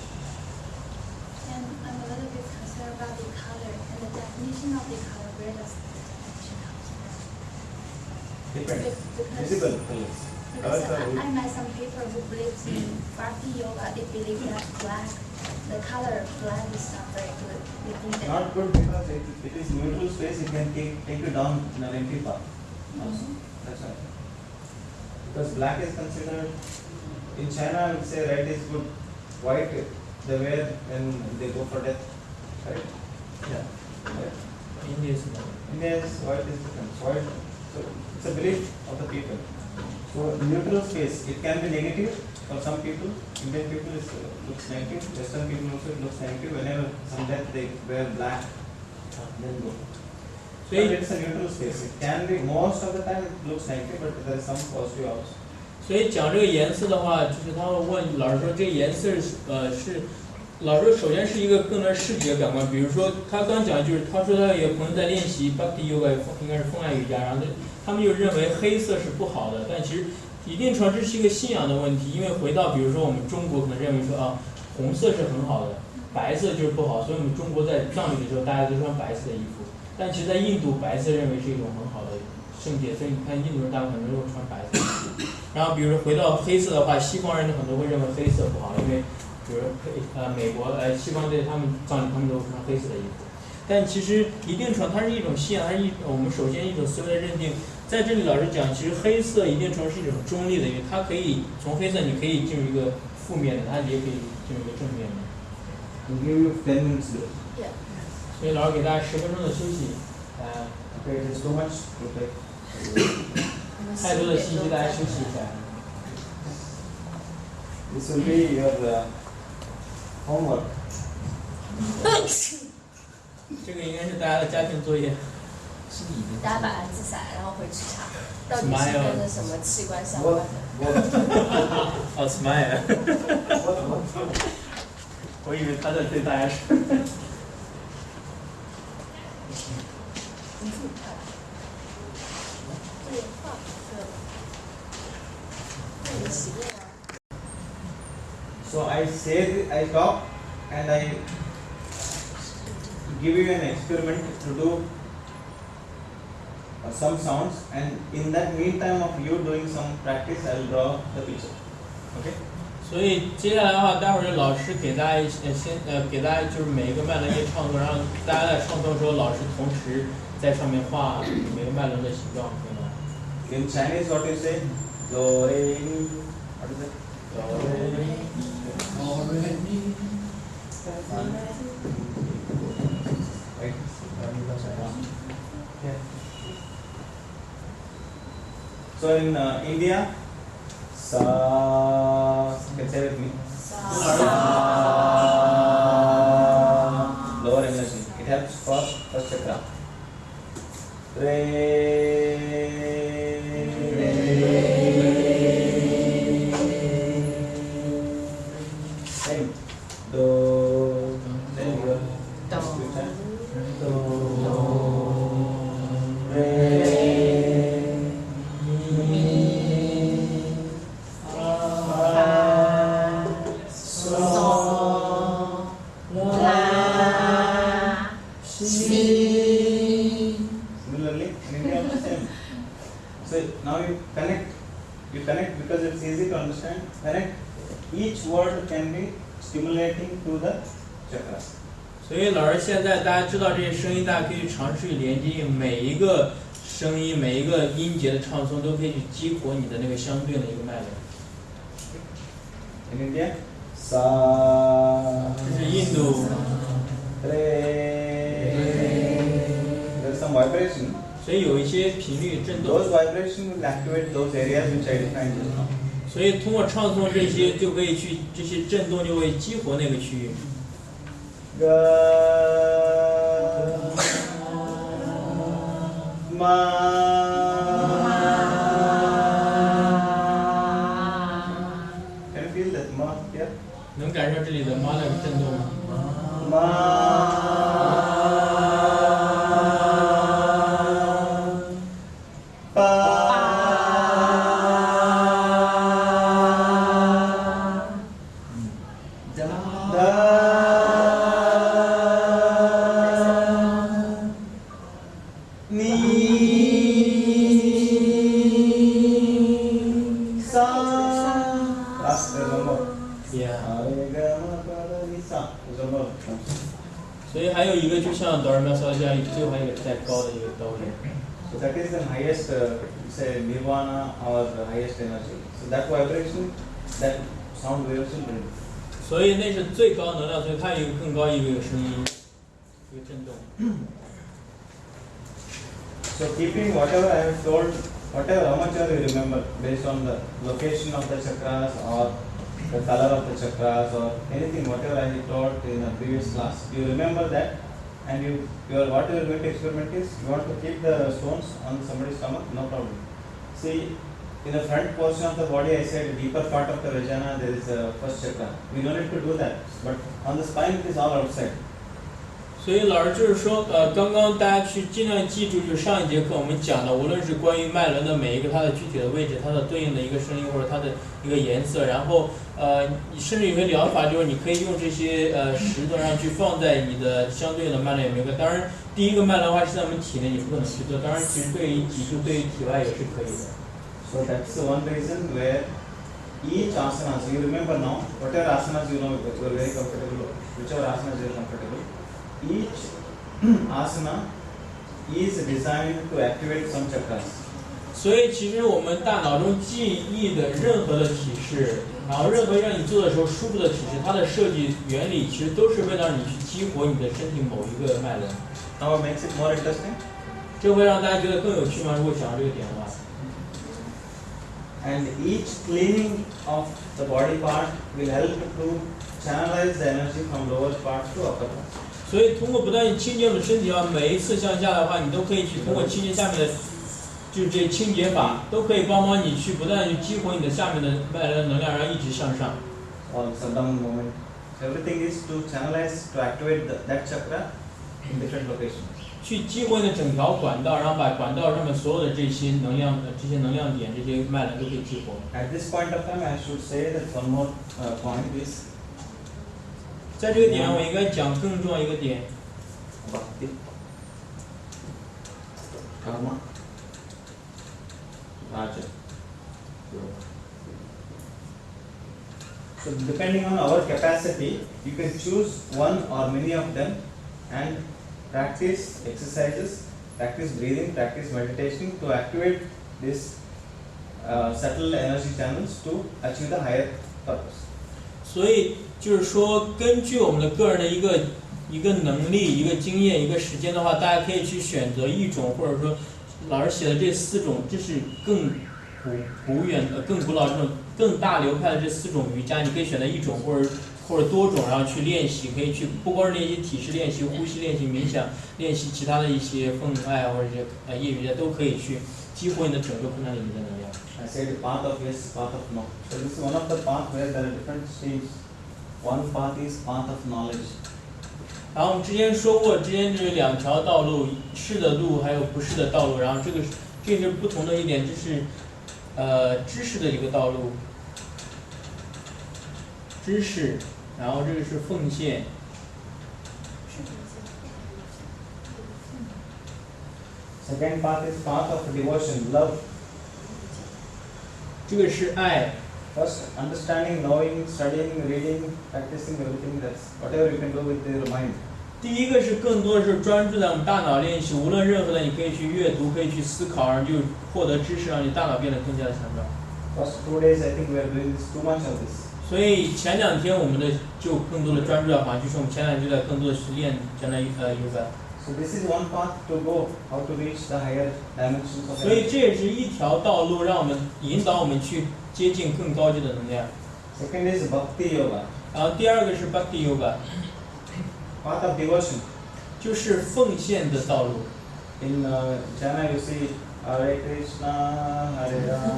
And I'm a little bit concerned about the color and the definition of the color. Where does the definition come from? Depends. Because Visible colors. Colors are I met some people who believe in Bhakti yoga. They believe that black, the color black is not very good. They think that not good because it is neutral space. It can take you down in an empty path. Also. That's why. Because black is considered in China. I would say red is good. White they wear when they go for death. Right? Yeah. Right. India is not. India is white is different. White. So it's a belief of the people. So neutral space. It can be negative for some people. Indian people looks negative. Western people also it looks negative. Whenever some death they wear black. Then go. So But it's a neutral space. It can be most of the time it looks negative, but there is some positive also. 所以讲这个颜色的话，就是他会问老师说，这个颜色是老师首先是一个更多视觉感官，比如说他刚讲就是他说他有朋友在练习 Bhakti Yoga， 应该是风爱瑜伽，然后他们就认为黑色是不好的，但其实一定程度这是一个信仰的问题，因为回到比如说我们中国可能认为说啊红色是很好的，白色就是不好，所以我们中国在葬礼的时候大家都穿白色的衣服，但其实在印度白色认为是一种很好的圣洁，所以你看印度人大部分都穿白色的衣服。然后比如说回到黑色的话，西方人很多会认为黑色不好，因为比如美国西方对他们葬礼他们都穿黑色的衣服，但其实一定程度它是一种信仰，它是我们首先一种思维的认定。在这里老师讲，其实黑色一定程度是一种中立的，因为它可以从黑色你可以进入一个负面的，它也可以进入一个正面的。We'll give you 10 minutes break. Yeah. 所以老师给大家10分钟的休息。Okay, it is too much to take. 太多的信息，大家休息一下。This will be your homework. 这个应该是大家的家庭作业。是你的。大家把它记下来，然后回去查，到底是跟着什么器官相关的。哦 ，smile。我以为他在对大家说。你自己看。这个画的，那你习惯吗？ So I talk and I give you an experiment to do some sounds, and in that meantime of you doing some practice, I will draw the picture. Okay? 所以接下来的话，待会儿老师给大家给大家就是每一个脉轮一些创作，让大家在创作的时候，老师同时在上面画每个脉轮的形状，可以吗？ In Chinese, what you say? Do re mi. What is it? Do re mi. Right. Okay. So in India, sa. Can say with me. Sa. Lower emulation. It helps for first chakra. Re. Same. Do. Then your. Do. Do. Re. Similarly, in India also same. So now you connect because it's easy to understand. Connect. Each word can be stimulating to the chakras. 所以老师现在大家知道这些声音，大家可以去尝试去连接每一个声音、每一个音节的唱诵，都可以去激活你的那个相对应的一个脉轮。 In India, sa. 这是印度， Re. There's some vibration. 所以有一些频率震动 Those，vibration will activate those areas which I defined just now. 所以通过唱诵这些就可以去这些震动就会激活那个区域。 Ga. Ma. Can you feel that ma here? 能感受这里的妈那个震动吗？ Ma. Pa. Da. Da. Ni. Sa. Last one more. Yeah。 Re ga ma pa da ni sa. One more. 所以还有一个就像哆来咪嗦这样，最后还有一个再高的一个哆来。 So that is the highest, say nirvana or the highest energy. So that vibration, that sound vibration will. 所以那是最高能量，所以它有一个更高一个声音，一个震动。 So keeping whatever I have told, whatever how much you remember based on the location of the chakras or the color of the chakras or anything whatever I taught in the previous class, you remember that, and what you are going to experiment is you want to keep the stones on somebody's stomach, no problem. See, in the front portion of the body, I said deeper part of the vagina there is a first chakra. We don't need to do that, but on the spine it is all outside. 所以老师就是说，刚刚大家去尽量记住，就是上一节课我们讲的，无论是关于脉轮的每一个它的具体的位置，它的对应的一个声音或者它的一个颜色，然后甚至有些疗法就是你可以用这些石头上去放在你的相对应的脉轮有没有？当然，第一个脉轮的话是在我们体内，你不可能去做。当然，其实对于脊柱、对于体外也是可以的。 So that's the one reason where each asanas, you remember now, whatever asanas you know you are very comfortable, whichever asanas you are comfortable, each asana is designed to activate some chakras. 所以其实我们大脑中记忆的任何的体式，然后任何让你做的时候舒服的体式，它的设计原理其实都是为了让你去激活你的身体某一个脉轮。Now what makes it more interesting? 这会让大家觉得更有趣吗？如果讲到这个点的话。and each cleaning of the body part will help to channelize the energy from lower parts to upper parts. 所以通过不断清洁我们身体啊，每一次向下的话，你都可以去通过清洁下面的，就是这些清洁法，都可以帮忙你去不断地去激活你的下面的外来的能量，然后一直向上。All sundown movement. Everything is to channelize, to activate that chakra in different locations. 去激活你的整条管道，然后把管道上面所有的这些能量点、这些脉轮都可以激活。At this point of time, I should say that one more point is 在这个点，我应该讲更重要一个点。bhakti, karma, raja. So depending on our capacity, you can choose one or many of them and practice exercises, practice breathing, practice meditation to activate these subtle energy channels to achieve the higher purpose. 所以就是说，根据我们的个人的一个能力、一个经验、一个时间的话，大家可以去选择一种，或者说老师写的这4种，这是更更古老这种更大流派的这4种瑜伽，你可以选择一种或者多种，然后去练习，可以去不光是练习体式练习、呼吸练习、冥想练习，其他的一些奉爱或者一些业余的都可以去激活你的整个昆达里尼的能量。I said path of yes, path of no. So this is one of the paths where there are different stages. One path is path of knowledge. 然后我们之前说过，之前就是2条道路，是的路还有不是的道路。然后这是不同的一点，这是知识的一个道路，知识，然后这个是奉献。Second path is path of devotion, love. 这个是爱。First, understanding, knowing, studying, reading, practicing everything. That's whatever you can do with your mind. 第一个是更多的是专注在我们大脑练习，无论任何的，你可以去阅读，可以去思考，然后就获得知识，让你大脑变得更加的强壮。First 2 days, I think we are doing this too much of this. 所以前2天我们的就更多的专注要法，就是我们前2天就在更多的去练相当于yoga。So this is one path to go, how to reach the higher dimensions of 所以这也是一条道路，让我们引导我们去接近更高级的能量。Second is bhakti yoga. 然后第2个是 bhakti yoga， Path of devotion. 就是奉献的道路。In China, you see Hare Krishna, Hare Rama,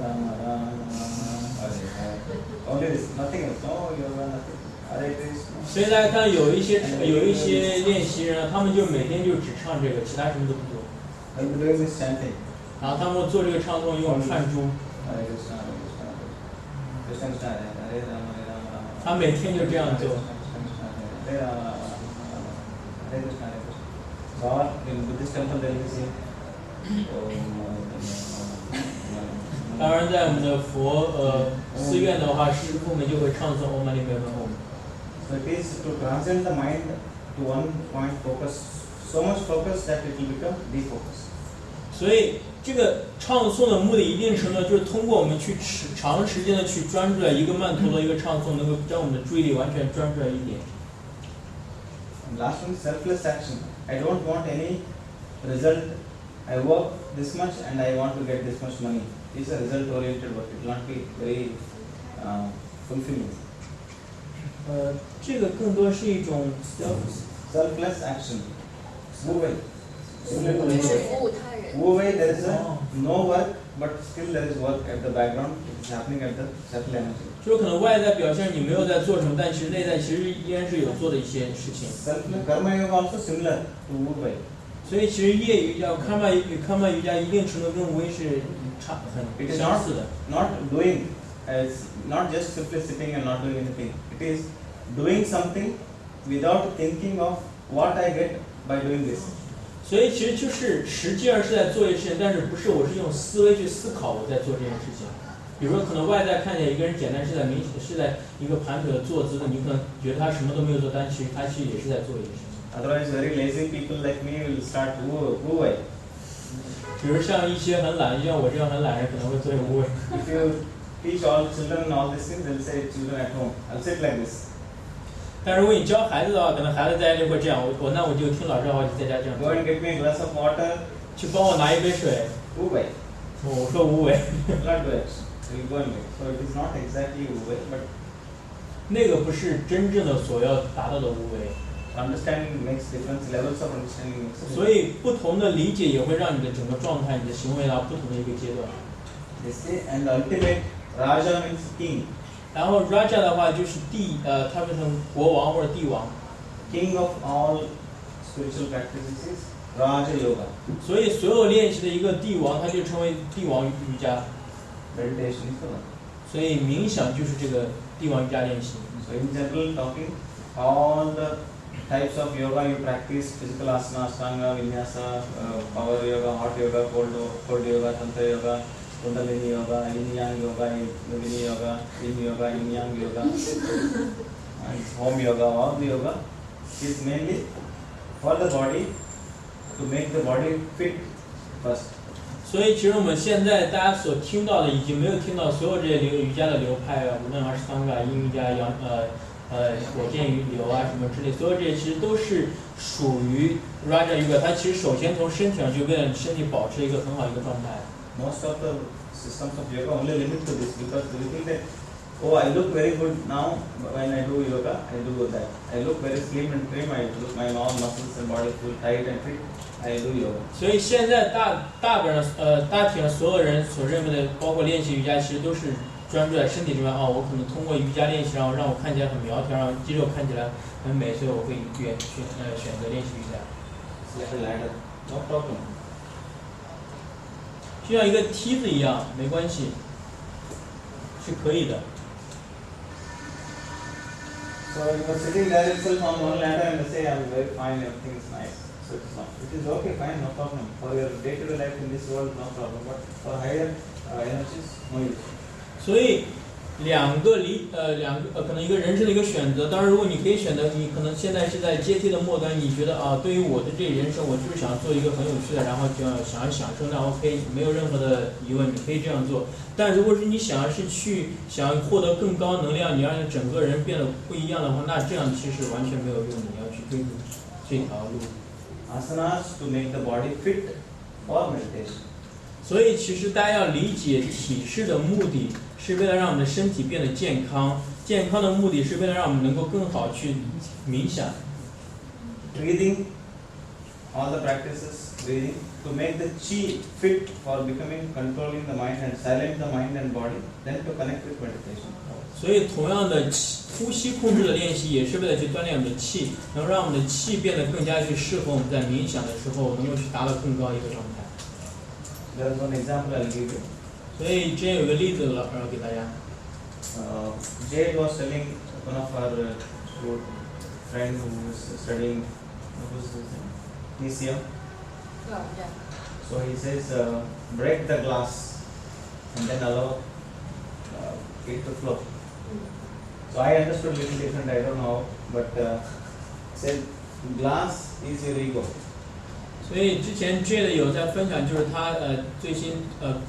Rama Rama, Hare Hare. Only this, nothing else. No yoga, nothing. Hare Krishna. 所以大家看有一些练习人，他们就每天就只唱这个，其他什么都不做。I'll be doing this chanting. 然后他们做这个唱诵用串珠， Hare Krishna, Hare Krishna, Krishna Krishna, Hare Rama, Hare Rama, Rama. 他每天就这样做。 Hare Rama, Hare Krishna, Hare Krishna. Or in Buddhist temple there you see. 当然，在我们的寺院的话，师父们就会唱诵 Om Mani Padme Hum。 So it is to transcend the mind to one point focus, so much focus that it will become defocus. 所以这个唱诵的目的一定程度就是通过我们去长时间的去专注在一个曼陀罗一个唱诵，能够将我们的注意力完全专注在一点。 And last one is selfless action. I don't want any result. I work this much and I want to get this much money. It's a result-oriented work. It will not be very fulfilling. 这个更多是一种 Selfless action. Wu Wei. Similar to 就是 Wu 服务他人。 Wu Wei, there is no work, but still there is work at the background. It is happening at the subtle energy. 就是可能外在表现你没有在做什么，但其实内在其实依然是有做的一些事情。 Selfless karma yoga also similar to Wu Wei. 所以其实业余瑜伽、康曼瑜伽一定程度跟无为是很相似的。 Not doing, as not just simply sitting and not doing anything. It is doing something without thinking of what I get by doing this. 所以其实就是实际上是在做一件事情，但是不是我是用思维去思考我在做这件事情。比如说可能外在看起来一个人简单是在一个盘腿的坐姿的，你可能觉得他什么都没有做，但其实他也是在做一件事情。 Otherwise, very lazy people like me will start Wu Wei. 比如像一些很懒，就像我这样很懒人可能会做无为。 If you teach all children all these things, they'll say children at home. I'll sit like this. 但如果你教孩子的话，可能孩子在家里会这样，那我就听老师的话，就在家这样 Go 做。 and get me a glass of water. 去帮我拿一杯水， Wu Wei. 我说无为， Blood direction. So you go and wait. So it is not exactly Wu Wei, but 那个不是真正的所要达到的无为。 understanding makes difference. Levels of understanding makes a difference. 所以不同的理解也会让你的整个状态、你的行为到不同的一个阶段。They say, and the ultimate Raja means king. 然后 Raja 的话就是它变成国王或者帝王， King of all spiritual practices is Raja Yoga. 所以所有练习的一个帝王，他就称为帝王瑜伽。 Meditation is the one. 所以冥想就是这个帝王瑜伽练习。 So in general talking, all the types of yoga you practice, physical asana, ashtanga, vinyasa, power yoga, hot yoga, cold yoga, tantra yoga, kundalini yoga, yin yang yoga, yogini yoga, yin yoga, yin yang yoga, and home yoga, all the yoga is mainly for the body, to make the body fit first. 所以其实我们现在大家所听到的，已经没有听到所有这些瑜伽的流派啊，无论阿斯汤嘎、阴瑜伽、火箭流啊什么之类，所有这些其实都是属于 Raja Yoga。它其实首先从身体上就为了身体保持一个很好一个状态。 Most of the systems of yoga only limit to this because we think that, oh, I look very good now when I do yoga, I do that. I look very slim and trim, I look my all muscles and body feel tight and fit, I do yoga. 所以现在大体上所有人所认为的，包括练习瑜伽，其实都是专注在身体这边。我可能通过瑜伽练习，然后让我看起来很苗条，让肌肉看起来很美，所以我会选择练习瑜伽。 It's like a ladder, no problem. 就像一个梯子一样，没关系，是可以的。 So you are sitting there itself on one ladder and say, I'm very fine, everything is nice. So it's not. It is okay, fine, no problem. For your day-to-day life in this world, no problem. But for higher energies, no use. 所以可能一个人生的一个选择。当然，如果你可以选择，你可能现在是在阶梯的末端，你觉得对于我的这人生，我就是想做一个很有趣的，然后就想要享受，那 OK， 没有任何的疑问，你可以这样做。但如果是你想要获得更高能量，你让整个人变得不一样的话，那这样其实完全没有用，你要去追逐这条路。 Asanas to make the body fit for meditation. 所以其实大家要理解体式的目的是为了让我们的身体变得健康，健康的目的是为了让我们能够更好去冥想。 Breathing, all the practices, breathing, to make the chi fit for becoming, controlling the mind and silent the mind and body, then to connect with meditation. 所以同样的呼吸控制的练习也是为了去锻炼我们的气，能让我们的气变得更加去适合我们在冥想的时候能够去达到更高一个状态。 There is one example I'll give you. 所以之前有个例子给大家。Jade was telling one of our good friend who was studying, what was his name? TCM. Yeah. So he says, break the glass and then allow it to flow. So I understood little different, I don't know, but said glass is your ego. 所以之前 Jade 有在分享，就是他最新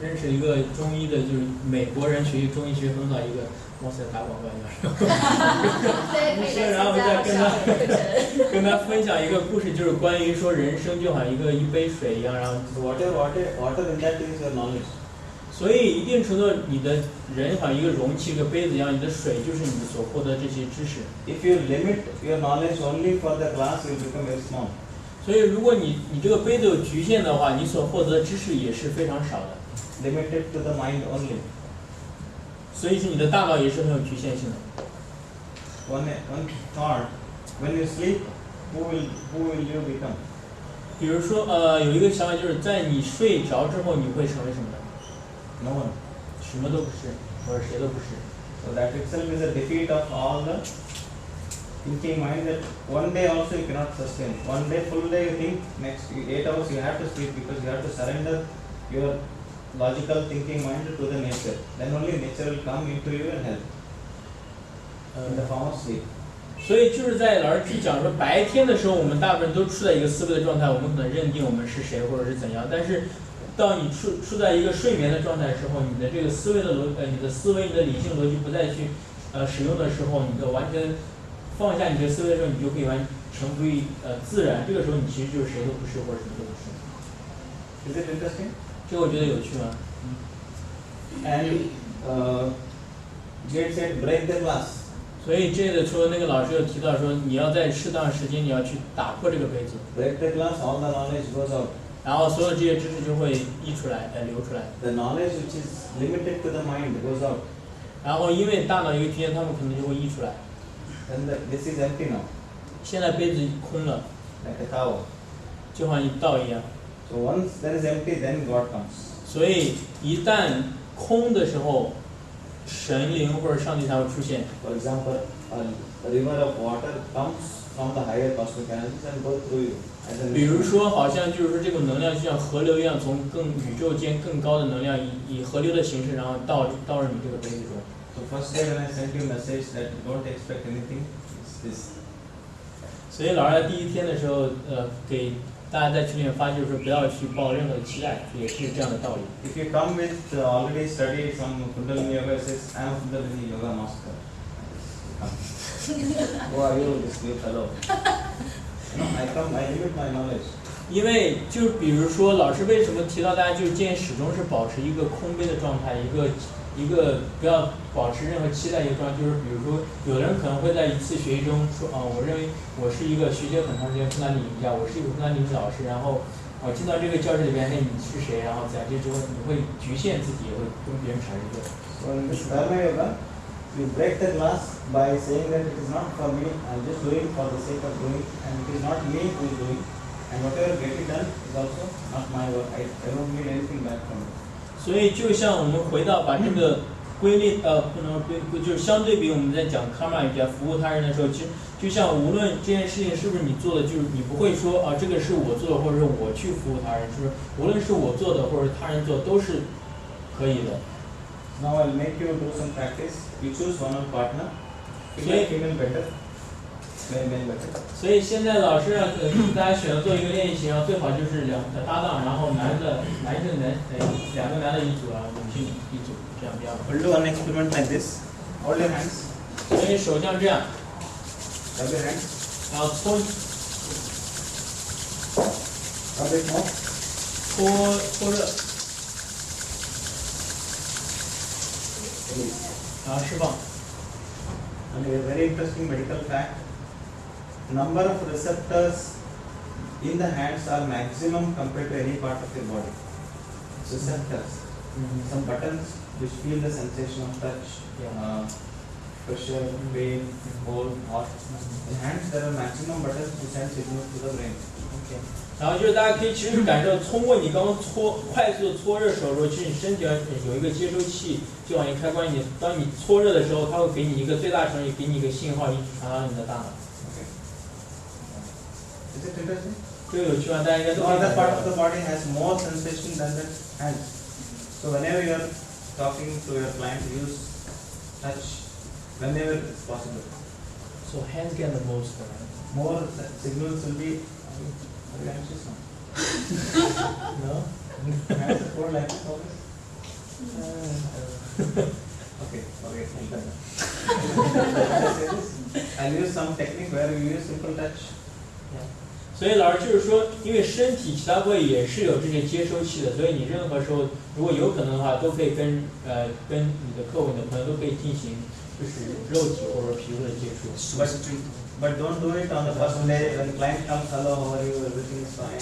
认识一个中医的，就是美国人学习中医学很好一个，哇塞打广告一样。然后我再跟他分享一个故事，就是关于说人生就好像一杯水一样，然后 So water in that is your knowledge. 所以一定程度你的人好像一个容器一个杯子一样，你的水就是你所获得这些知识。 If you limit your knowledge only for the glass, you will become very small. 所以如果你这个杯子有局限的话，你所获得的知识也是非常少的。 Limited to the mind only. 所以是你的大脑也是很有局限性的。 One thought, when you sleep, who will you become? 比如说有一个想法，就是在你睡着之后，你会成为什么呢？ No one. 什么都不是，或者谁都不是。 So that itself is a defeat of all the thinking mind that one day also you cannot sustain. One day, full day you think, next 8 hours you have to sleep because you have to surrender your logical thinking mind to the nature. Then only nature will come into you and help in the form of sleep. 所以就是在老师讲说，白天的时候我们大部分人都处在一个思维的状态，我们可能认定我们是谁或者是怎样，但是当你处在一个睡眠的状态的时候，你的这个思维的你的思维、你的理性逻辑不再去使用的时候，你就完全放下你这个思维的时候，你就可以完全归于自然。这个时候你其实就是谁都不是或者什么都不是。 Is it interesting? 这个我觉得有趣吗？ And Jade said break the glass. 所以这个说那个老师有提到说，你要在适当时间你要去打破这个杯子， Break the glass, all the knowledge goes out. 然后所有这些知识就会溢出来，流出来。 The knowledge which is limited to the mind goes out. 然后因为大脑有一天他们可能就会溢出来。 Then this is empty now, 现在杯子空了， like a tower. 就好像一道一样。 So once there is empty, then God comes. 所以一旦空的时候，神灵或者上帝才会出现。 For example, a river of water comes from the higher cosmic energies and goes through you. As an 比如 instrument. 说，好像就是说这种能量就像河流一样，从宇宙间更高的能量以河流的形式，然后倒入你这个杯子中。 So first day when I sent you a message that don't expect anything, it's this. 所以老师在第一天的时候，给大家在群里面发，就是说不要去抱任何的期待，也是这样的道理。 If you come with already studied some Kundalini Yoga, it says, I am Kundalini Yoga master. Who are you, this new fellow? No, I limit my knowledge. 因为就比如说，老师为什么提到大家就是建议始终是保持一个空杯的状态，一个不要保持任何期待一个状态，就是比如说，有的人可能会在一次学习中说，我认为我是一个学习了很长时间昆达里瑜伽，我是一个昆达里瑜伽老师，然后进到这个教室里边，那你是谁？然后在这之后你会局限自己，也会跟别人产生一个。 So in this Dharma Yoga, you break the glass by saying that it is not for me, I am just doing for the sake of doing, and it is not me who is doing, and whatever get it done is also not my work. I don't need anything back from it. 所以就像我们回到把这个归类不能就是相对比我们在讲卡玛瑜伽服务他人的时候，其实就像无论这件事情是不是你做的，就是你不会说这个是我做的，或者是我去服务他人，就是无论是我做的或者他人做都是可以的。 Now I'll make you do some practice. You choose one partner. Okay. Female better. Male better. 所以现在老师让大家选择做一个练习，然后最好就是两个搭档，然后两个男的一组，然后女性一组，这样比较好。 We'll do one experiment like this. Hold your hands. 所以手像这样， Rub your hands. 然后搓 Rub it more. 搓热，然后释放。 And a very interesting medical fact. Number of receptors in the hands are maximum compared to any part of your body. Receptors. Some buttons which feel the sensation of touch, pressure, pain, cold, hot. In hands there are maximum buttons to send signals to the brain. 然后就是大家可以其实感受，通过你刚刚快速的搓热手的时候，其实你身体上有一个接收器，就好像开关，当你搓热的时候，它会给你一个最大程度给你一个信号，一直传到你的大脑。 Okay. Is it interesting? 这个有趣吗？大家应该都 No 可以 other 感 part 受 of 到 the body has more sensation than the hands. So whenever you are talking to your client, use touch whenever it's possible. So hands get the most. More signals will be. Are you anxious now? No. Hands are cold like this always. Okay, forget it. I'll use some technique where you use simple touch. 所以老师就是说，因为身体其他部位也是有这些接收器的，所以你任何时候如果有可能的话，都可以跟你的客户、你的朋友都可以进行就是肉体或者皮肤的接触。 But don't do it on the first day when client comes. Hello, how are you? Everything is fine.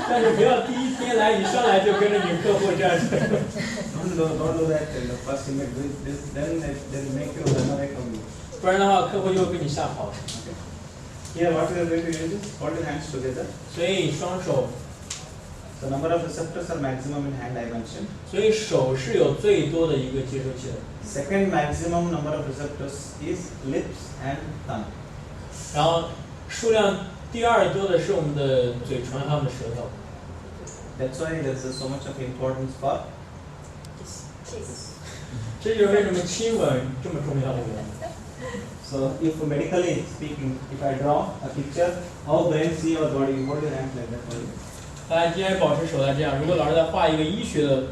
但是不要第一天来，你上来就跟着你客户这样子。Don't do that in the first image. Then they'll make you run away from you. 不然的话，客户就会被你吓跑。 Here, what we are going to use is hold your hands together. 所以双手， The number of receptors are maximum in hand dimension. 所以手是有最多的一个接收器的。 Second maximum number of receptors is lips and tongue. 然后数量第二多的是我们的嘴唇还有我们的舌头。 That's why there's so much of importance for. 这就是为什么亲吻这么重要的原因。 So if medically speaking, if I draw a picture, how brain see your body, you hold your hands like that. Only. 大家既然保持手在这样，如果老师在画一个医学的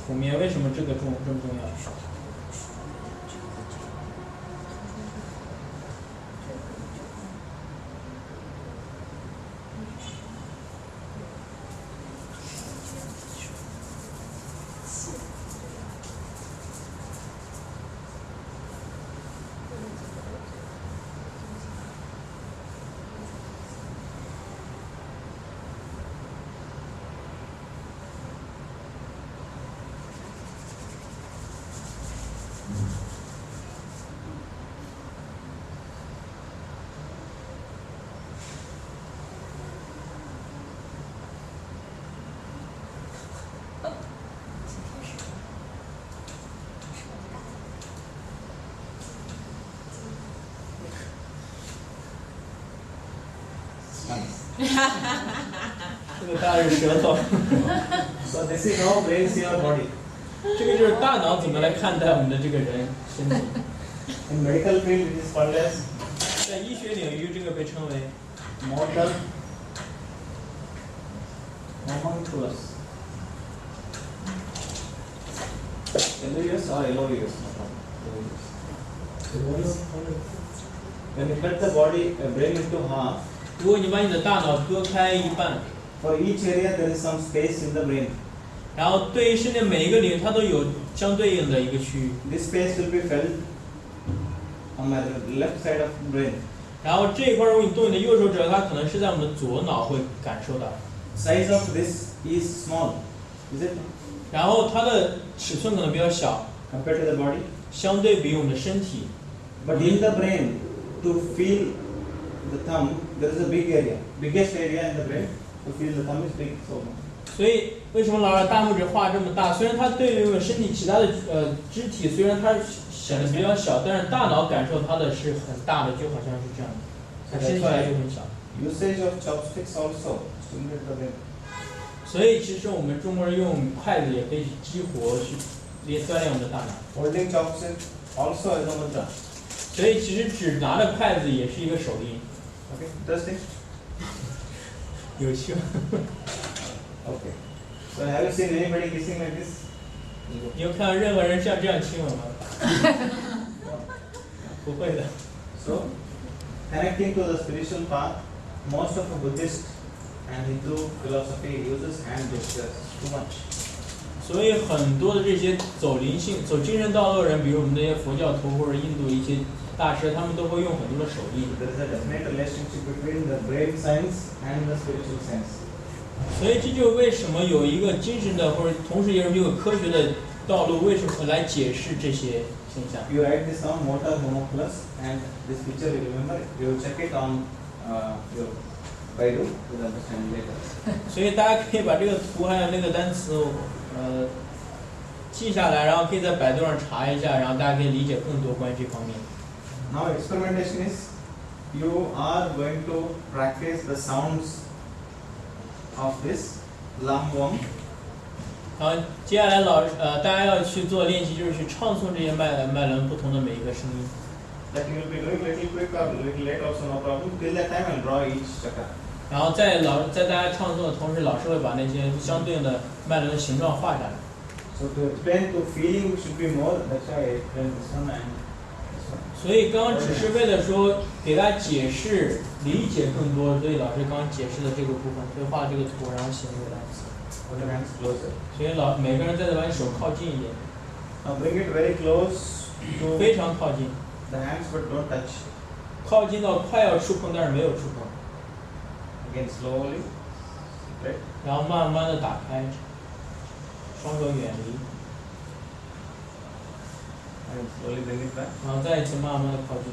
图面，为什么这么重要？这个大是舌头。So this is how brain see your body. 这个就是大脑怎么来看待我们的这个人身体。In medical field, it is called as 在医学领域，这个被称为 motor homunculus. LOUS or LOUS? When you cut the body, brain into half, 如果你把你的大脑割开一半， for each area there is some space in the brain. 然后对于身体每一个领域，它都有相对应的一个区域。 This space will be felt on my left side of the brain. 然后这一块，如果你动你的右手指，它可能是在我们的左脑会感受到。 Size of this is small, is it? 然后它的尺寸可能比较小， Compared to the body. 相对比我们的身体。 But in the brain, to feel the thumb, there is a big area, biggest area in the brain. To feel the thumb is big, so. 所以为什么老师大拇指画这么大？虽然它对于我们身体其他的肢体，虽然它显得比较小，但是大脑感受它的是很大的，就好像是这样的，它身体来就很小。 Usage of chopsticks also stimulate the brain. 所以其实我们中国人用筷子也可以去激活，去锻炼我们的大脑。 Holding chopstick also is a mudra. 所以其实只拿着筷子也是一个手印。 Okay, interesting. 有趣吗？ Okay. So have you seen anybody kissing like this? 你有看到任何人像这样亲吻吗？不会的。 So, connecting to the spiritual path, most of the Buddhist and Hindu philosophy uses hand gestures too much. 所以很多的这些走灵性、走精神道路的人，比如我们这些佛教徒或者印度一些大师，他们都会用很多的手艺。 There is a definite relationship between the brain science and the spiritual science. 所以这就是为什么有一个精神的，或者同时也有一个科学的道路，为什么来解释这些现象。 You write this down, motor homunculus, and this picture you remember. You will check it on your Baidu to understand later. 所以大家可以把这个图还有那个单词，记下来，然后可以在百度上查一下，然后大家可以理解更多关于这方面。 Now experimentation is you are going to practice the sounds of this lam wam. 然后接下来大家要去做练习，就是去唱诵这些脉轮不同的每一个声音。 That you will be doing little quick or little late also no problem. Till that time I'll draw each chakra. 然后在大家唱诵的同时，老师会把那些相对应的脉轮的形状画下来。 So to explain to feeling should be more. That's why I explained this one and this one. 所以刚刚只是为了说给大家解释、理解更多，所以老师刚刚解释的这个部分，所以画这个图，然后写这个单词。 Put your hands closer. 所以每个人再把你手靠近一点， Now bring it very close to 非常靠近， the hands but don't touch. 靠近到快要触碰，但是没有触碰， Again slowly. Right? 然后慢慢的打开，双手远离， And slowly bring it back. 然后再一次慢慢的靠近，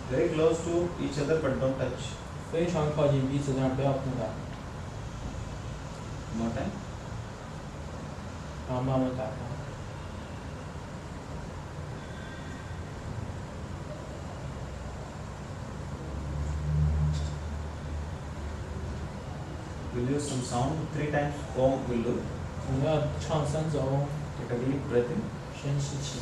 Very close to each other but don't touch. 非常靠近彼此，但是不要碰到， More time. 然后慢慢打开。 We'll use some sound. 3 times Om will do. 我们要唱3次嗡， Take a deep breath in. 深吸气。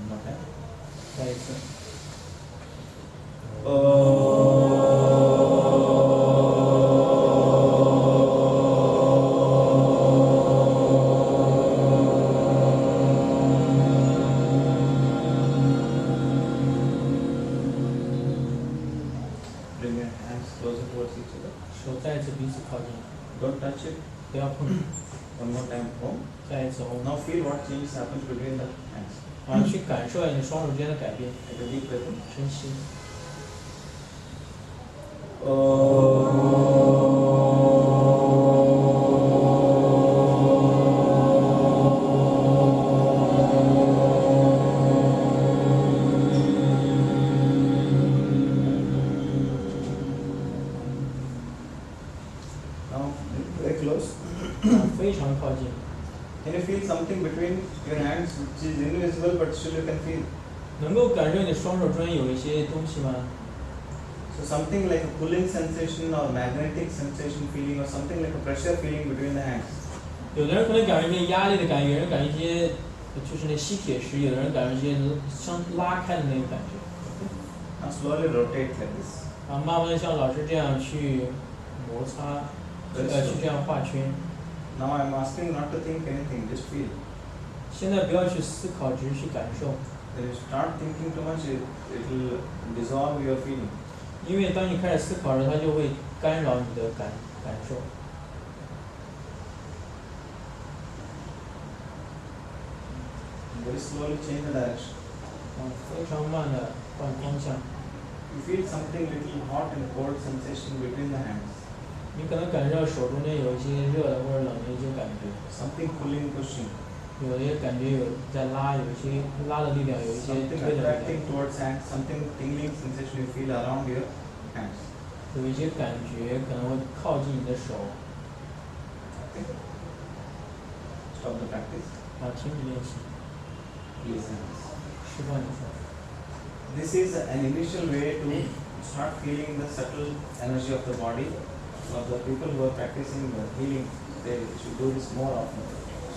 More time. 再一次。 Bring your hands closer towards each other. 手再一次彼此靠近， Don't touch it. 不要碰。 One more time Om. 再一次嗡， Now feel what changes happens between the hands. 然后去感受一下你双手之间的改变， Take a deep breath in. 深吸。 Bring 非常靠近。 Can you feel something between your hands which is invisible but still you can feel? 能够感受你的双手中间有一些东西吗？ So something like a pulling sensation or magnetic sensation feeling or something like a pressure feeling between the hands. 有的人可能感觉一些压力的感觉，有人感觉一些就是那吸铁石，有的人感觉一些像拉开的那种感觉。 Now slowly rotate like this. 然后慢慢的像老师这样去摩擦，去这样画圈。 Now I am asking not to think anything, just feel. 现在不要去思考，只是去感受。 When you start thinking too much, it will dissolve your feeling. 因为当你开始思考的时候，它就会干扰你的感受。 Very slowly change the direction. 非常慢的换方向。 You feel something little hot and cold sensation between the hands. 你可能感受到手中间有一些热的或者冷的一些感觉， Something pulling, pushing. 有些感觉有在拉，有一些拉的力量，有一些 Something 推的力量， attracting towards hands. Something tingling sensation you feel around your hands. 有一些感觉可能会靠近你的手。 Okay. Stop the practice. 然后停止练习， Release hands. 释放你的手。 This is an initial way to start feeling the subtle energy of the body. For the people who are practicing the healing, they should do this more often.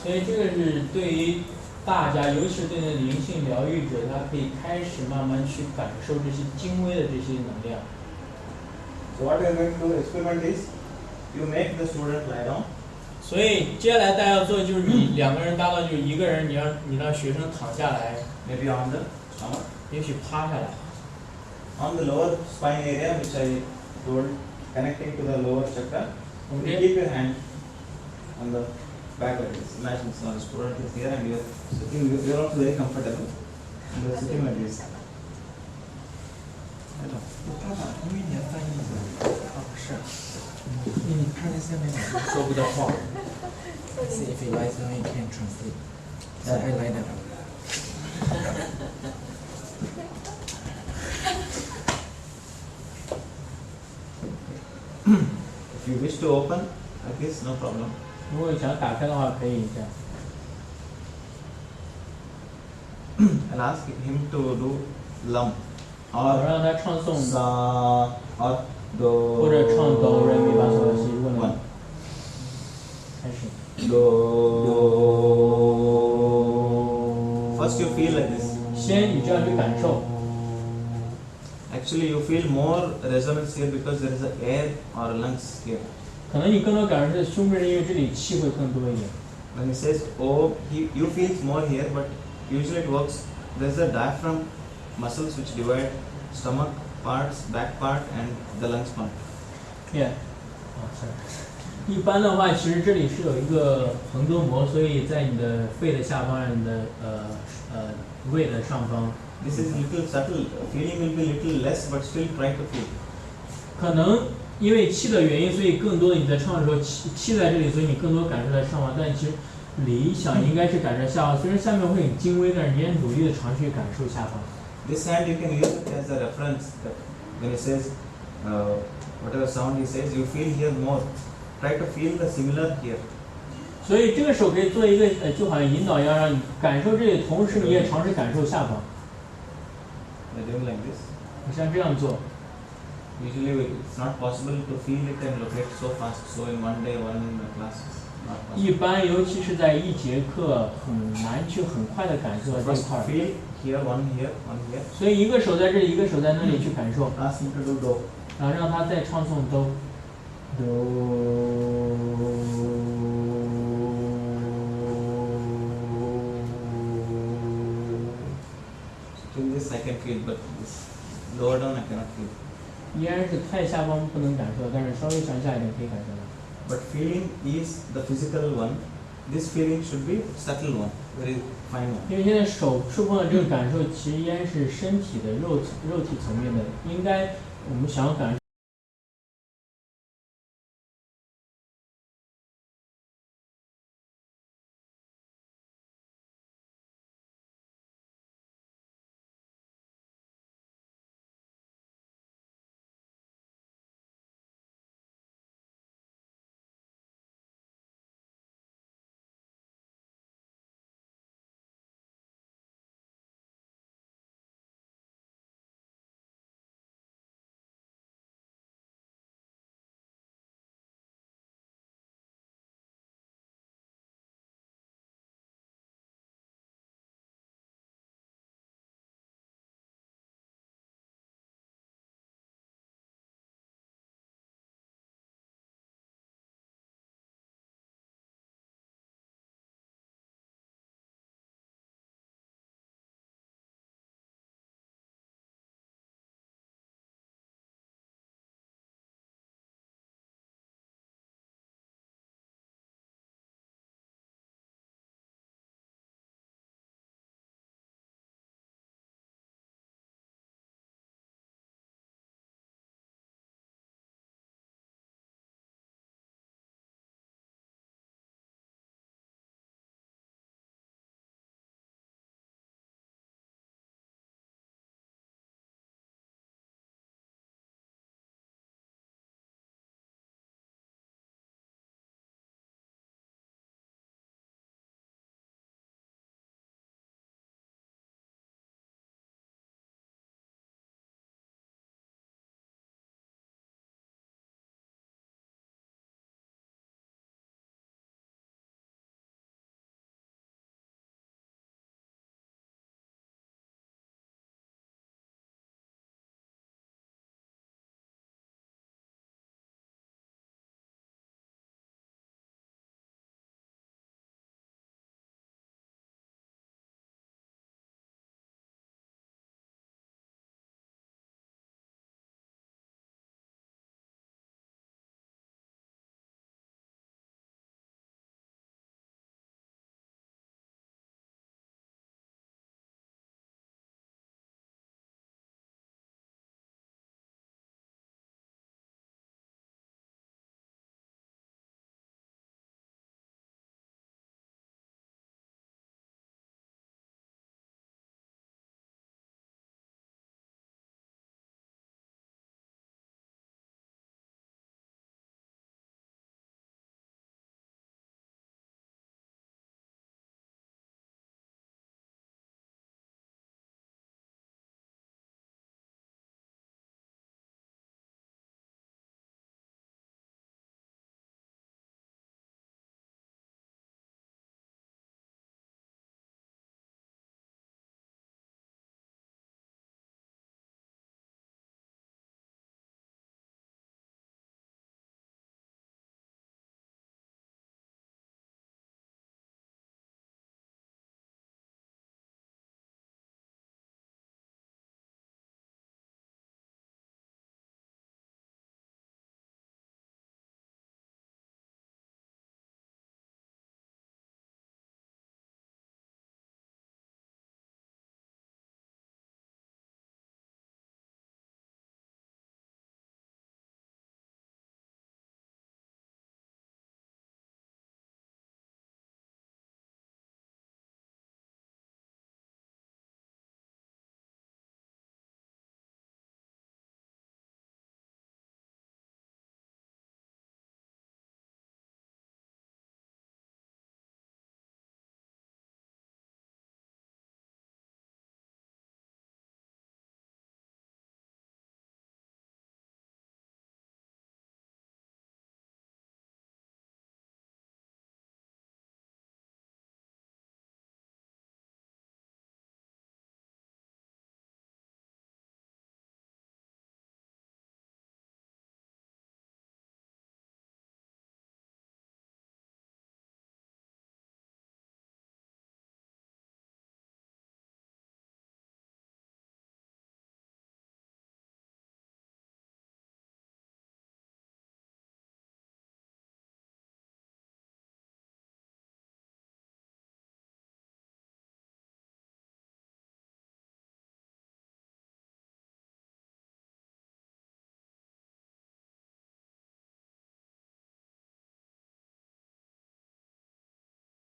所以这个是对于大家，尤其是对那灵性疗愈者，他可以开始慢慢去感受这些精微的这些能量。 So what we are going to do experiment is, you make the student lie down. 所以接下来大家要做的就是你两个人搭档，就是一个人你让学生躺下来， Maybe on the stomach. 也许趴下来， On the lower spine area, which I told, connecting to the lower chakra, you Okay. keep your hand on the back like this. Imagine so the student is here and you are sitting, you are also very comfortable. And you are sitting like this. 爸爸，因为你要翻译的。哦，是。你看在下面说不得话。 See if you like down, you can translate. So I like that. If you wish to open like this, no problem. 如果想打开的话，可以这样。 I'll ask him to do lam 我 or 让他唱诵， sa or do 或者唱哆来咪发嗦拉西。如果 one 能开始。 do. First you feel like this. 先你这样去感受， Actually, you feel more resonance here because there is a air or lungs here. 可能你更多感受是胸部，因为这里气会更多一点。 When he says oh, you feel more here, but usually it works. There is a diaphragm muscles which divide stomach parts, back part, and the lungs part. Yeah，sorry。一般的话，其实这里是有一个横膈膜，所以在你的肺的下方，你的胃的上方。 This is little subtle. Feeling will be little less, but still try to feel. 可能因为气的原因，所以更多的你在唱的时候气在这里，所以你更多感受在上方。但其实理想应该是感受下方，虽然下面会很轻微，但是你也努力的尝试去感受下方。 This hand you can use it as a reference. That when he says whatever sound he says, you feel here more. Try to feel the similar here. 所以这个手可以做一个就好像引导一样，让你感受这里，同时你也尝试感受下方。 By doing like this. 你像这样做， Usually it's not possible to feel it and locate so fast. So in one day, one class, is not possible. 一般尤其是在一节课很难去很快的感受到这一 First 块儿。 feel here, one here, one here. 所以一个手在这里，一个手在那里去感受， Ask him to do do. 然后让他再唱诵都。In this I can feel, but this lower down I cannot feel. 依然是太下方不能感受，但是稍微向下一点可以感受到。 But feeling is the physical one. This feeling should be subtle one, very fine one. 因为现在手触碰的这个感受，其实依然是身体的肉体层面的，应该我们想要感受